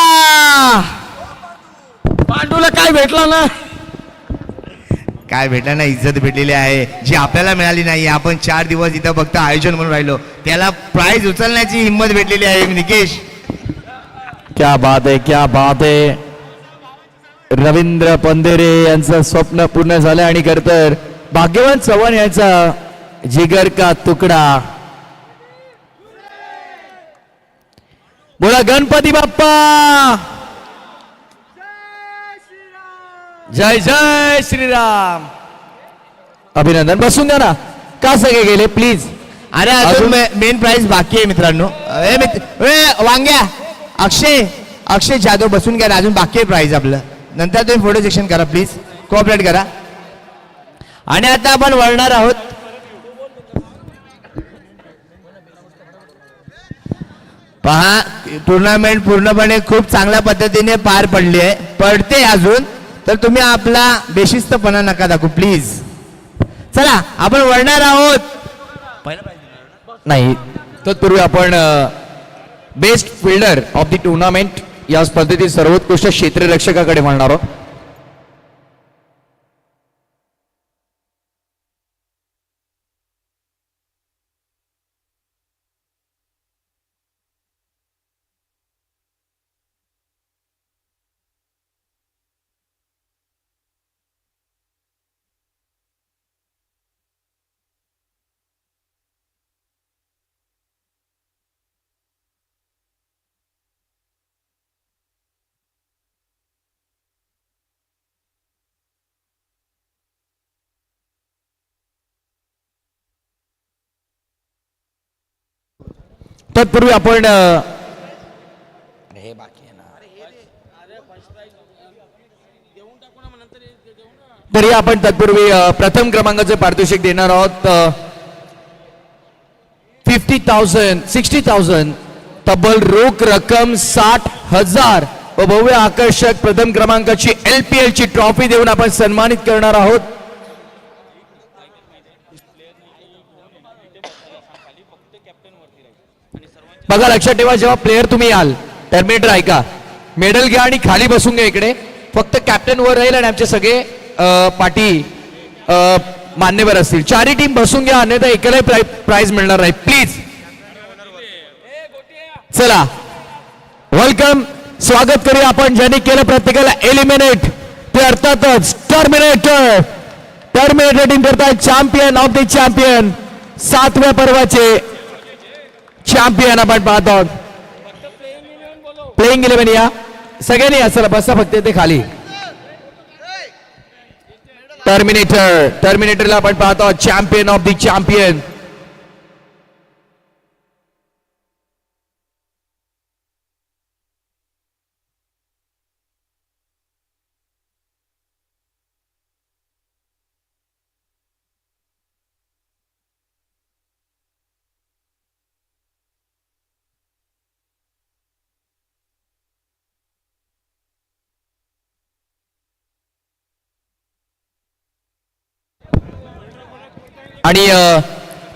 पांडूला काय भेटलं ना. काय भेटलं ना, इज्जत भेटलेली आहे जी आपल्याला मिळाली नाही. आपण 4 दिवस इथं फक्त आयोजन म्हणून राहिलो, त्याला प्राइज उचलण्याची हिंमत भेटलेली आहे. निकेश क्या बात आहे, क्या बात आहे. रवींद्र पंधेरे यांचं स्वप्न पूर्ण झालं आणि खरं तर भाग्यवान चव्हाण यांचा जिगर का तुकडा. बोला गणपती बाप्पा. जय जय श्रीराम. अभिनंदन. बसून द्या ना, का सगळे गेले प्लीज. अरे अजून मेन प्राइज बाकी आहे मित्रांनो. वांग्या अक्षय जाधव बसून घ्या, अजून बाकी आहे प्राइज आपलं. नंतर तुम्ही फोटो सेक्शन करा प्लीज, कोऑपरेट करा. आणि आता आपण वळणार आहोत पहा. टुर्नामेंट पूर्णपणे खूप चांगल्या पद्धतीने पार पडली आहे, पडते अजून, तर तुम्ही आपला बेशिस्तपणा नका दाखवू प्लीज. चला आपण वळणार आहोत. नाही तत्पूर्वी आपण best fielder of the tournament या स्पर्धेतील सर्वोत्कृष्ट क्षेत्ररक्षकाकडे म्हणणार आहोत. तत्पूर्वी आपण तरी आपण तत्पूर्वी प्रथम क्रमांकाचे पारितोषिक देणार आहोत 50,000 60,000 तब्बल रोख रक्कम 60,000 व भव्य आकर्षक प्रथम क्रमांकाची LPL ची ट्रॉफी देऊन आपण सन्मानित करणार आहोत. बघा लक्षात ठेवा, जेव्हा प्लेयर तुम्ही याल टर्मिनेटर ऐका, मेडल घ्या आणि खाली बसून घ्या. इकडे फक्त कॅप्टन वर राहील आणि आमचे सगळे पाठी मान्यवर असतील. चारही टीम बसून घ्या, अन्यथा एकालाही प्राइज मिळणार नाही प्लीज. चला वेलकम, स्वागत करूया आपण ज्यांनी केलं प्रत्येकाला एलिमिनेट, ते अर्थातच टर्मिनेटर. टर्मिनेटर टीम करतात चॅम्पियन ऑफ द चॅम्पियन, 7व्या पर्वाचे चॅम्पियन आपण पाहत आहोत. प्लेइंग 11 या सगळ्यांनी या, चला बसा फक्त ते खाली. टर्मिनेटरला आपण पाहत आहोत चॅम्पियन ऑफ द चॅम्पियन. आणि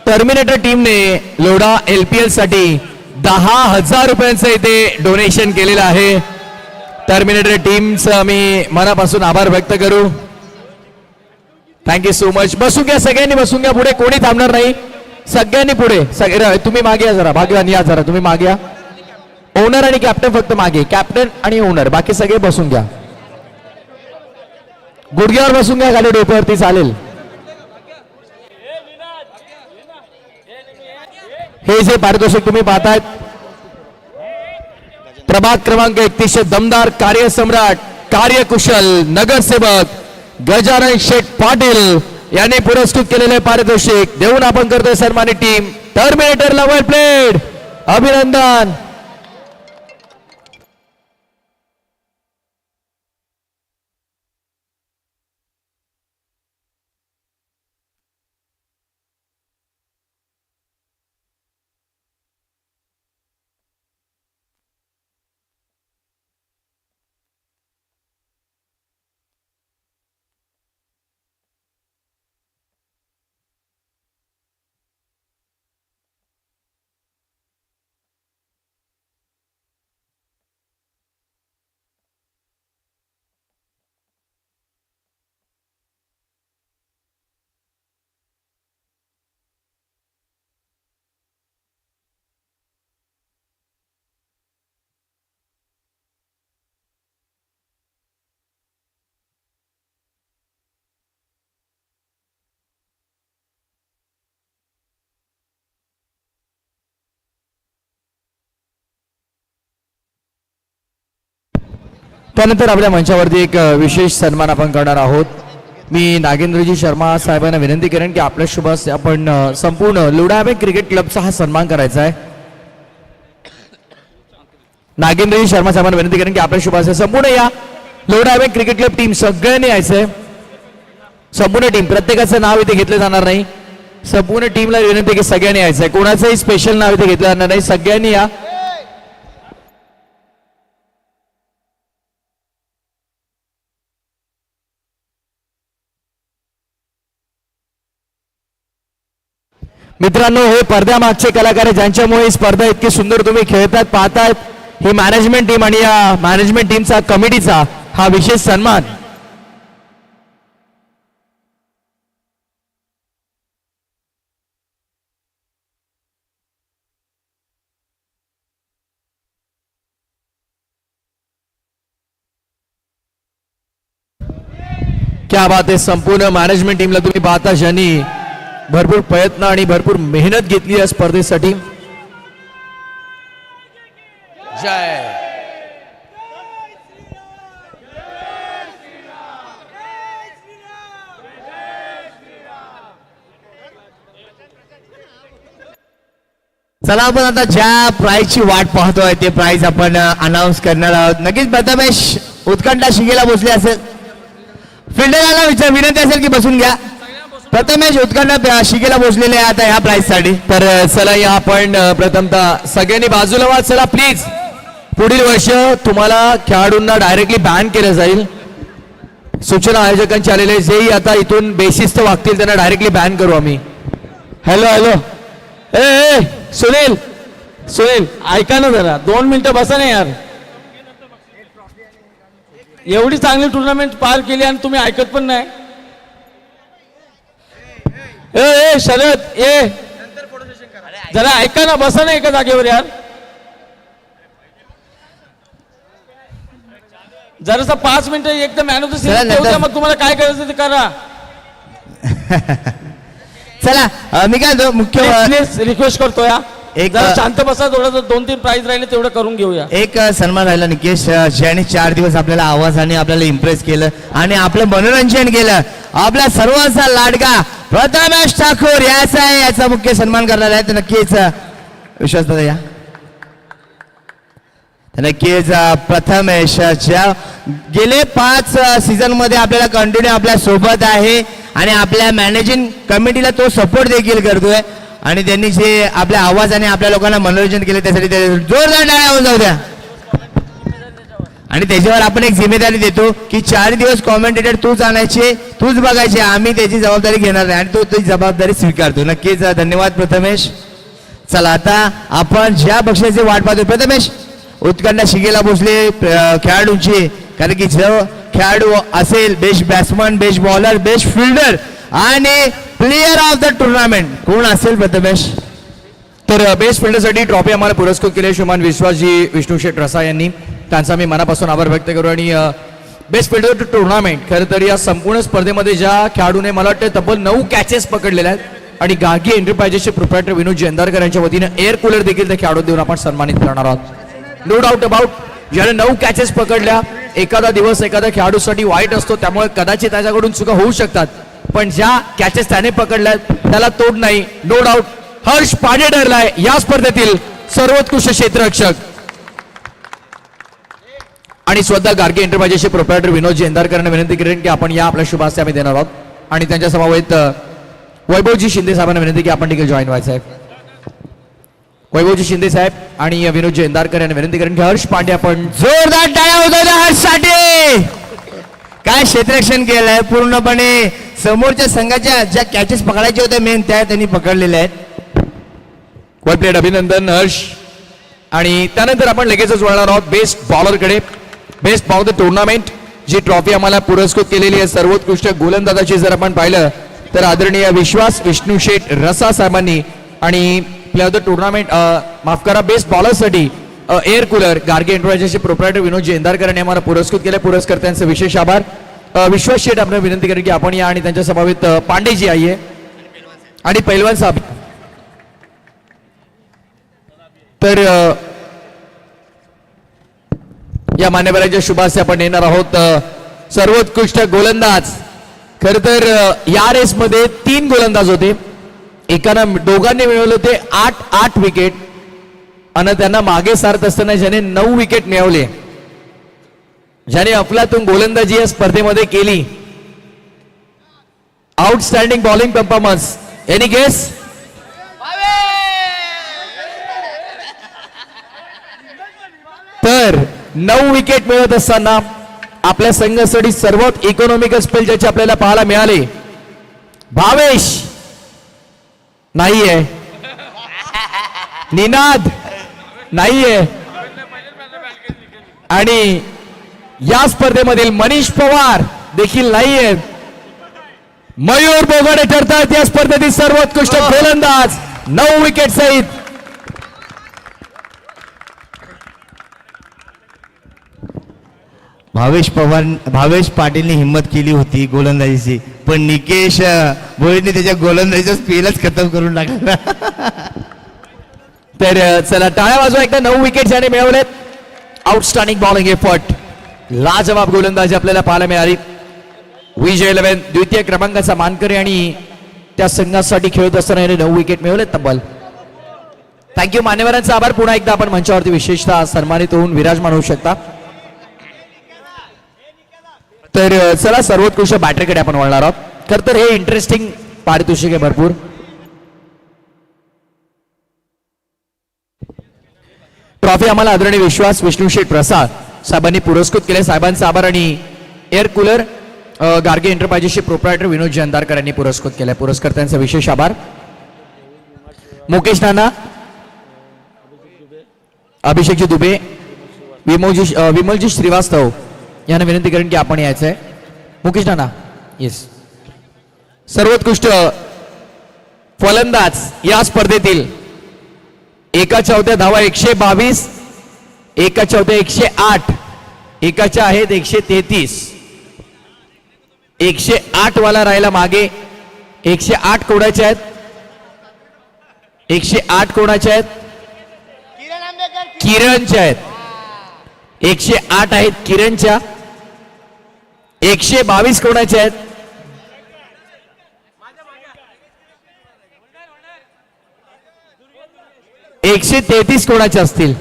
टर्मिनेटर टीमने लोढा LPL साठी 10,000 रुपयांचं इथे डोनेशन केलेलं आहे. टर्मिनेटर टीमचं मी मनापासून आभार व्यक्त करू. Thank you so much. बसून घ्या, सगळ्यांनी बसून घ्या, पुढे कोणी थांबणार नाही, सगळ्यांनी पुढे. तुम्ही मागे या जरा, भाग्यवान या जरा, तुम्ही मागे या. ओनर आणि कॅप्टन फक्त मागे, कॅप्टन आणि ओनर, बाकी सगळे बसून घ्या. गुडघ्यावर बसून घ्या, खाली डोक्यावरती चालेल. हे जे पारितोषिक तुम्ही पाहतायत, प्रभाग क्रमांक 31 दमदार कार्यसम्राट, कार्यकुशल नगरसेवक गजानन शेठ पाटील यांनी पुरस्कृत केलेले पारितोषिक देऊन आपण करतोय सन्मानित टीम टर्मिनेटरला. वेल प्लेड, अभिनंदन. त्यानंतर आपल्या मंचावरती एक विशेष सन्मान आपण करणार आहोत. मी नागेंद्रजी शर्मा साहेबांना विनंती करेन की आपल्या शुभ हस्ते आपण संपूर्ण लोढा क्रिकेट क्लबचा हा सन्मान करायचा आहे. नागेंद्रजी शर्मा साहेबांना विनंती करेन की आपल्या शुभ हस्ते संपूर्ण या लोढा क्रिकेट क्लब टीम सगळ्यांनी यायचंय. संपूर्ण टीम, प्रत्येकाचं नाव इथे घेतलं जाणार नाही. संपूर्ण टीमला विनंती की सगळ्यांनी यायचंय, कोणाचंही स्पेशल नाव इथे घेतलं जाणार नाही, सगळ्यांनी या. मित्रांनो, हे पडद्यामागचे कलाकार आहेत ज्यांच्यामुळे ही स्पर्धा इतकी सुंदर तुम्ही खेळतात पाहतायत. ही मॅनेजमेंट टीम आणि या मॅनेजमेंट टीमचा कमिटीचा हा विशेष सन्मान. क्या बात आहे. संपूर्ण मॅनेजमेंट टीमला तुम्ही पाहता ज्यांनी भरपूर प्रयत्न आणि भरपूर मेहनत घेतली या स्पर्धेसाठी. जय चला आपण आता ज्या प्राइजची वाट पाहतोय ते प्राइज आपण अनाऊन्स करणार आहोत. नक्कीच प्रथमेश उत्कंठा शिगेला बसली असेल. फिल्डरला विनंती असेल की बसून घ्या. प्रथमेश उत्कंठा शिगेला बसलेले आहे आता ह्या प्राइज साठी. तर चला या आपण प्रथमतः सगळ्यांनी बाजूला व्हा. चला प्लीज. पुढील वर्ष तुम्हाला खेळाडूंना डायरेक्टली बॅन केलं जाईल. सूचना आयोजकांची आलेले जेही आता इथून बेशिस्त वागतील त्यांना डायरेक्टली बॅन करू आम्ही. हॅलो हॅलो ए सुनील सुनील ऐका ना जरा 2 मिनिटं बसा ना यार. एवढी चांगली टुर्नामेंट पार केली आणि तुम्ही ऐकत पण नाही. ए शरद ए जरा ऐका ना बसा ना एका जागेवर यार. जरासा 5 मिनिटं एकदम मॅन ऑफ द चला, सीरीज ठेवता. मग तुम्हाला काय करायचं ते करा. चला मी काय म्हणतो, मुख्य प्लीज रिक्वेस्ट करतो या. एक- जरा शांत बसा. थोडं 2-3 प्राइज राहिले तेवढं करून घेऊया. एक सन्मान राहिला निकेश, ज्याने 4 दिवस आपल्याला आवाजाने आपल्याला इम्प्रेस केलं आणि आपलं मनोरंजन केलं. आपल्या सर्वांचा लाडका प्रथमेश ठाकूर याचा आहे, याचा मुख्य सन्मान करणार आहे. तर नक्कीच विश्वास दादा या. तर नक्कीच प्रथमेश ज्या गेले 5 सीझन मध्ये आपल्याला कंटिन्यू आपल्या सोबत आहे आणि आपल्या मॅनेजिंग कमिटीला तो सपोर्ट देखील करतोय आणि त्यांनी जे आपल्या आवाजाने आपल्या लोकांना मनोरंजन केले त्यासाठी ते जोरदार टाळ्या होऊन जाऊ द्या. आणि त्याच्यावर आपण एक जिम्मेदारी देतो की 4 दिवस कॉमेंटेटर तूच आणायचे, तूच बघायचे, आम्ही त्याची जबाबदारी घेणार नाही आणि तो ती जबाबदारी स्वीकारतो. नक्कीच धन्यवाद प्रथमेश. चला आता आपण ज्या बक्षिसाची वाट पाहतो, प्रथमेश उत्कंठा शिगेला भोसले खेळाडूंची, कारण की जो खेळाडू असेल best batsman, best bowler, best fielder आणि प्लेयर ऑफ द टुर्नामेंट कोण असेल प्रथमेश? तर बेस्ट फिल्डरसाठी ट्रॉफी आम्हाला पुरस्कृत केले श्रीमान विश्वासजी विष्णुशेठ रसा यांनी. त्यांचा मी मनापासून आभार व्यक्त करू. आणि बेस्ट फिल्डर टुर्नामेंट खरं तर या संपूर्ण स्पर्धेमध्ये ज्या खेळाडूने मला वाटतं तब्बल 9 कॅचेस पकडलेल्या आहेत आणि गार्गी एंटरप्राइजेसचे प्रोप्रायटर विनोद जेंदारकर यांच्या वतीनं एअर कूलर देखील त्या खेळाडू देऊन आपण सन्मानित करणार आहोत. No doubt about. ज्याने 9 कॅचेस पकडल्या, एखादा दिवस एखाद्या खेळाडूसाठी वाईट असतो त्यामुळे कदाचित त्याच्याकडून चुका होऊ शकतात, पण ज्या कॅचेस त्याने पकडल्या त्याला तोड नाही. नो डाऊट हर्ष पांडे ठरलाय या स्पर्धेतील सर्वोत्कृष्ट क्षेत्ररक्षक. आणि स्वतः गार्गी एंटरप्राइजेसचे प्रोप्रायटर विनोद जेंदारकरांना विनंती करेन की आपण या आपल्या शुभास्ते आम्ही देणार आहोत. आणि त्यांच्या समवेत वैभवजी शिंदे साहेबांना विनंती की आपण देखील जॉईन व्हायचं आहे. वैभवजी शिंदे साहेब आणि विनोद जेंदारकर यांना विनंती करेन की हर्ष पांडे आपण जोरदार टाळ्या होत्या त्या हर्षसाठी. काय क्षेत्ररक्षण केलंय पूर्णपणे. समोरच्या संघाच्या ज्या कॅचेस पकडायचे होते मेन त्या त्यांनी पकडलेल्या आहेत. Well played. अभिनंदन हर्ष. आणि त्यानंतर आपण लगेचच वळणार आहोत बेस्ट बॉलरकडे. बेस्ट बॉलर द टुर्नामेंट जी ट्रॉफी आम्हाला पुरस्कृत केलेली आहे सर्वोत्कृष्ट गोलंदाजाची जर आपण पाहिलं तर आदरणीय विश्वास विष्णुशेठ रसा साहेबांनी आणि प्लेअर द टुर्नामेंट माफ करा बेस्ट बॉलरसाठी एअर कूलर गार्गी एंटरप्राइजेसचे प्रोप्रायटर विनोद जेंदारकर यांनी आम्हाला पुरस्कृत केले. पुरस्कर्त्यांचे विशेष आभार. विश्वास शेठ आपल्याला विनंती करेन की आपण या आणि त्यांच्या समवेत पांडेजी आहे आणि पैलवान साहेब. तर या मान्यवरांच्या शुभास्ते आपण येणार आहोत. सर्वोत्कृष्ट गोलंदाज. खर तर या रेसमध्ये 3 गोलंदाज होते. एकानं दोघांनी मिळवले होते 8 विकेट आणि त्यांना मागे सारत असताना ज्याने 9 विकेट मिळवले, ज्याने अफलातून गोलंदाजी या स्पर्धेमध्ये केली. Outstanding bowling performance. Any guess? तर 9 विकेट मिळवत असताना आपल्या संघासाठी सर्वात इकॉनॉमिकल स्पेल ज्याचे आपल्याला पाहायला मिळाले भावेश नाहीये, निनाद नाहीये आणि या स्पर्धेमधील मनीष पवार देखील नाहीये. मयूर बोगाडे ठरतात या स्पर्धेतील सर्वोत्कृष्ट गोलंदाज 9 विकेट सहित. भावेश पाटीलने हिंमत केली होती गोलंदाजीची, पण निकेश भोईरने त्याच्या गोलंदाजीचा स्पेलच खतम करून टाकला. तर चला टाळ्या वाजवा एकदा. 9 विकेट ज्याने मिळवलेत. Outstanding bowling effort. लाजवाब गोलंदाजी आपल्याला पाहायला मिळाली. विजय 11 द्वितीय क्रमांकाचा मानकरी आणि त्या संघासाठी खेळत असताना याने 9 विकेट मिळवलेत तब्बल. थँक्यू. मान्यवरांचा आभार. पुन्हा एकदा आपण मंचावरती विशेषतः सन्मानित होऊन विराजमान होऊ शकता. तर चला सर्वोत्कृष्ट बॅटरीकडे आपण वळणार आहोत. खरं तर हे इंटरेस्टिंग पारितोषिक आहे भरपूर. ट्रॉफी आम्हाला आदरणीय विश्वास विष्णुशेठ प्रसाद साहेबांनी पुरस्कृत केले. साहेबांचा आभार. आणि एअर कूलर गार्गे एंटरप्राइजेसचे प्रोप्रायटर विनोद जयंतारकर यांनी पुरस्कृत केले. पुरस्कर्त्यांचा विशेष आभार. मुकेश नाना, अभिषेकजी दुबे, विमलजी श्रीवास्तव यांना विनंती करेन की आपण यायचंय. मुकेश नाना, येस. सर्वोत्कृष्ट फलंदाज या स्पर्धेतील एकाच्या होत्या धावा 122, एकाच्या होत्या 108, एकाच्या आहेत 133. 108 वाला राहिला मागे. 108 कोणाचे आहेत? 108 कोणाचे आहेत? किरणच्या आहेत. 108 आहेत किरणच्या. 122 कोणाचे आहेत? एकशे 33 कोणाचे असतील?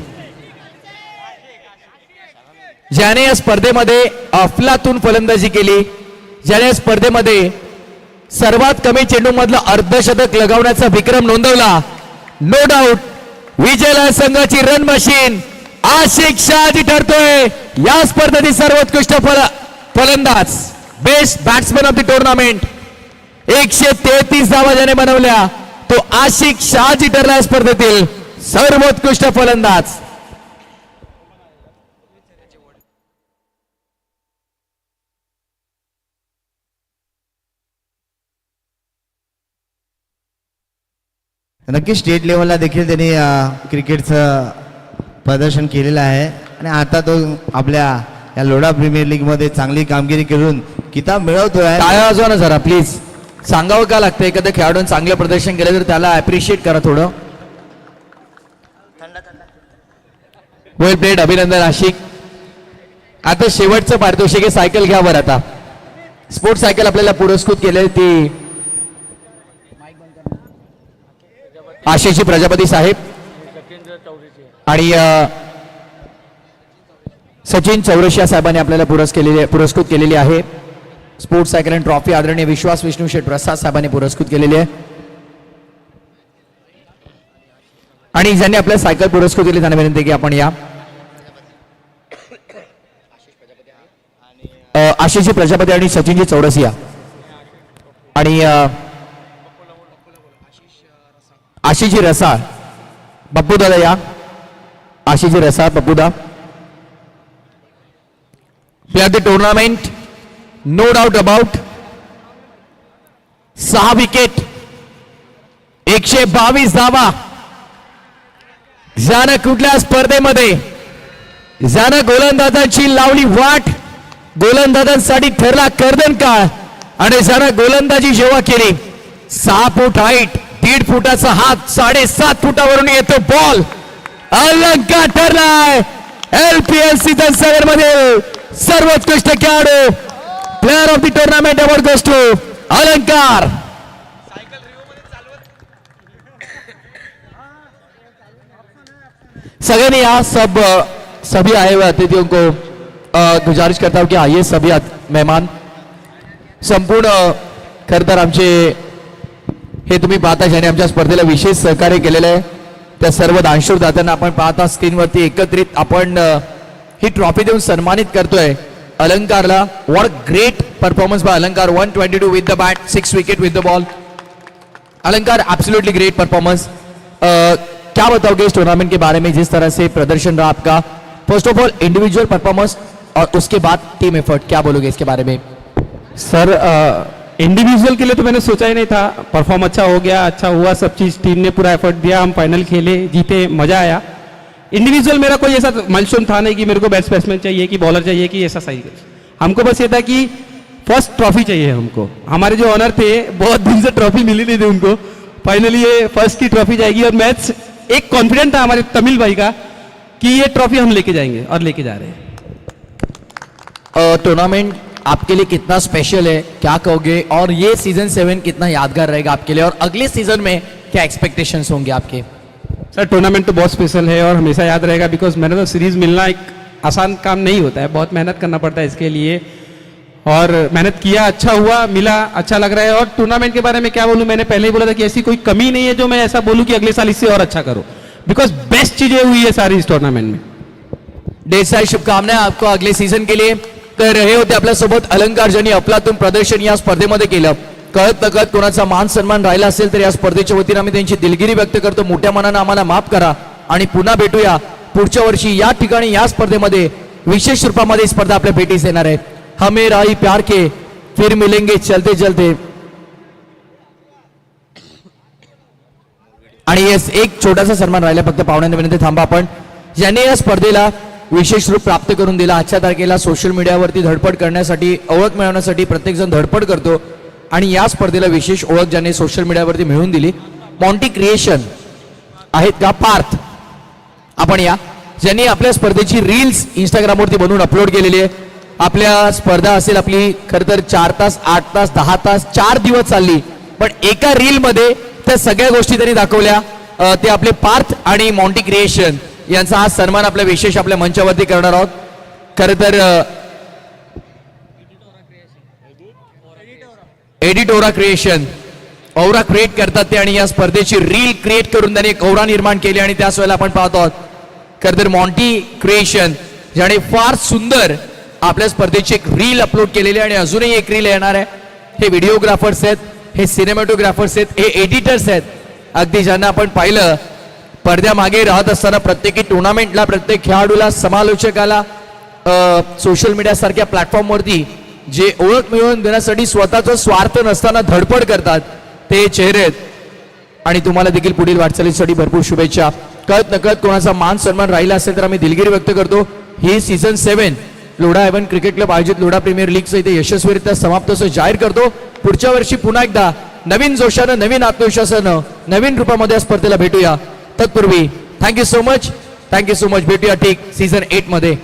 ज्याने या स्पर्धेमध्ये अफलातून फलंदाजी केली, ज्याने या स्पर्धेमध्ये सर्वात कमी चेंडू मधलं अर्धशतक लगावण्याचा विक्रम नोंदवला, नो डाऊट विजय संघाची रन मशीन आशिक शहाजी ठरतोय या स्पर्धेतील सर्वोत्कृष्ट फलंदाज, best batsman of the tournament. 133 धावा ज्याने बनवल्या तो आशिक शहाजी ठरला या स्पर्धेतील सर्वोत्कृष्ट फलंदाज. नक्की स्टेट लेवलला देखील त्यांनी क्रिकेटचं प्रदर्शन केलेलं आहे आणि आता तो आपल्या या लोढा प्रीमियर लीग मध्ये चांगली कामगिरी करून किताब मिळवतोय. टाळ्या वाजवा ना जरा प्लीज. सांगावं का लागतं एखाद्या खेळाडून चांगलं प्रदर्शन केलं तर त्याला अप्रिशिएट करा थोडं. वेल प्लेड. अभिनंदन आशिक. आता शेवटचं पारितोषिक आहे. सायकल घ्या बरं. आता स्पोर्ट्स सायकल आपल्याला पुरस्कृत केले ती आशिषजी प्रजापती साहेब आणि सचिन चौरशिया साहेबांनी आपल्याला पुरस्कृत केलेली आहे. स्पोर्ट्स सायकल अँड ट्रॉफी आदरणीय विश्वास विष्णुशेठ प्रसाद साहेबांनी पुरस्कृत केलेली आहे. आणि ज्यांनी आपल्याला सायकल पुरस्कृत केली त्यांना विनंती की आपण या. आशिषजी प्रजापती आणि सचिनजी चौरसिया आणि आशिषजी रसाळ. बप्पू दादा या. आशिषजी रसाळ, बप्पू दा. Player of the tournament, no doubt about. 6 wicket, 122 धावा. ज्यानं कुठल्या स्पर्धेमध्ये ज्यानं गोलंदाजांची लावली वाट, गोलंदाजांसाठी ठरला कर्दनकाळ आणि ज्यानं गोलंदाजी जेव्हा केली, 6 फूट हाईट, 1.5 फुटाचा हात, 7.5 फुटावरून येतो बॉल. अलंकार ठरलाय LPL सीझन 7 मध्ये सर्वोत्कृष्ट खेळाडू. Player of the tournament award goes to Alankar. सगळ्यांनी या सभी आए हुए अतिथियों को गुजारिश करता हूं कि आइए सभी मेहमान. संपूर्ण खरं तर आमचे हे तुम्ही पाहता ज्याने आमच्या स्पर्धेला विशेष सहकार्य केलेलं आहे त्या सर्व दानशूर दात्यांना आपण पाहता स्क्रीनवरती एकत्रित आपण ही ट्रॉफी देऊन सन्मानित करतोय अलंकारला. व्हॉट ग्रेट परफॉर्मन्स बाय अलंकार. 122 with the bat, 6 wicket with the ball. अलंकार एब्सोल्युटली ग्रेट परफॉर्मेंस. क्या बताओगे इस टूर्नामेंट के बारे में, जिस तरह से प्रदर्शन रहा आपका? First of all individual performance और उसके बाद टीम एफर्ट, क्या बोलोगे इसके बारे में? सर इंडिविजुअल के लिए तो मैंने सोचा ही नहीं था. परफॉर्म अच्छा हो गया, अच्छा हुआ सब चीज़. टीम ने पूरा एफर्ट दिया, हम फाइनल खेले, जीते, मजा आया. इंडिविजुअल मेरा कोई ऐसा माइलस्टोन था नहीं कि मेरे को बेस्ट बैट्समैन चाहिए कि बॉलर चाहिए कि ऐसा सही. हमको बस ये था कि फर्स्ट ट्रॉफी चाहिए हमको. हमारे जो ऑनर थे बहुत दिन से ट्रॉफी मिली नहीं थी उनको. फाइनली ये फर्स्ट की ट्रॉफी जाएगी और मैच एक कॉन्फिडेंट था हमारे तमिल भाई का कि ये ट्रॉफी हम लेके जाएंगे और लेके जा रहे हैं. टूर्नामेंट आपके लिए कितना स्पेशल है, क्या कहोगे? और ये सीजन 7 कितना यादगार रहेगा आपके लिए और अगले सीजन में क्या एक्सपेक्टेशंस होंगे आपके? सर टूर्नामेंट तो बहुत स्पेशल है और हमेशा याद रहेगा, because man of the series मिलना एक आसान काम नहीं होता है, बहुत मेहनत करना पड़ता है इसके लिए, और मेहनत किया, अच्छा हुआ, मिला, अच्छा लग रहा है। और टूर्नामेंट के बारे में क्या बोलूं, मैंने पहले ही बोला था कि ऐसी कोई कमी नहीं है जो मैं ऐसा बोलूं कि अगले साल इससे और अच्छा करो, बिकॉज बेस्ट चीजें हुई है सारी इस टूर्नामेंट में। ढेर सारी शुभकामना आपको अगले सीझन केली. तर हे होते आपल्यासोबत अलंकार ज्यांनी अफलातून प्रदर्शन या स्पर्धेमध्ये केलं. कळत नकळत कोणाचा मान सन्मान राहिला असेल तर या स्पर्धेच्या वतीने आम्ही त्यांची दिलगिरी व्यक्त करतो. मोठ्या मनानं आम्हाला माफ करा आणि पुन्हा भेटूया पुढच्या वर्षी या ठिकाणी या स्पर्धेमध्ये. विशेष रूपामध्ये स्पर्धा आपल्या भेटीस येणार आहे. हमें राही प्यार के फिर मिलेंगे चलते चलते. आणि येस एक छोटासा सन्मान राहिला फक्त पाहुण्यांना विनंती थांबा आपण. ज्यांनी या स्पर्धेला विशेष रूप प्राप्त करून दिला. आजच्या तारखेला सोशल मीडियावरती धडपड करण्यासाठी ओळख मिळवण्यासाठी प्रत्येक जण धडपड करतो आणि या स्पर्धेला विशेष ओळख ज्यांनी सोशल मीडियावरती मिळवून दिली मॉन्टी क्रिएशन आहेत का पार्थ आपण या ज्यांनी आपल्या स्पर्धेची रील्स इंस्टाग्रामवरती बनवून अपलोड केलेली आहे. आपल्या स्पर्धा असेल आपली खरं तर 4 तास 8 तास 10 तास 4 दिवस चालली पण एका रील मध्ये त्या सगळ्या गोष्टी त्यांनी दाखवल्या. ते आपले पार्थ आणि मॉन्टी क्रिएशन यांचा हा सन्मान आपल्या विशेष आपल्या मंचावरती करणार आहोत. खरं तर एडिटोरा क्रिएशन औरा क्रिएट करतात ते आणि या स्पर्धेची रील क्रिएट करून त्यांनी एक औरा निर्माण केली आणि त्याच वेळेला आपण पाहतो आहोत खरं तर मॉन्टी क्रिएशन ज्याने फार सुंदर आपल्या स्पर्धेची एक रील अपलोड केलेली आणि अजूनही एक रील येणार आहे. हे व्हिडिओग्राफर्स आहेत, हे सिनेमॅटोग्राफर्स आहेत, हे एडिटर्स आहेत. अगदी ज्यांना आपण पाहिलं पडद्यामागे राहत असताना प्रत्येकी टुर्नामेंटला प्रत्येक खेळाडूला समालोचकाला सोशल मीडिया सारख्या प्लॅटफॉर्मवरती जे ओळख मिळवून देण्यासाठी स्वतःचा स्वार्थ नसताना धडपड करतात ते चेहरे आहेत. आणि तुम्हाला देखील पुढील वाटचालीसाठी भरपूर शुभेच्छा. कळत नकळत कोणाचा मान सन्मान राहिला असेल तर आम्ही दिलगिरी व्यक्त करतो. ही season 7 Lodha heaven cricket club आयोजित लोढा प्रीमियर लीगचं इथे यशस्वीरित्या समाप्त असं जाहीर करतो. पुढच्या वर्षी पुन्हा एकदा नवीन जोशानं नवीन आत्मविश्वासानं नवीन रूपामध्ये या स्पर्धेला भेटूया. तत्पूर्वी थँक्यू सो मच भेटूया ठीक सीझन 8 मध्ये.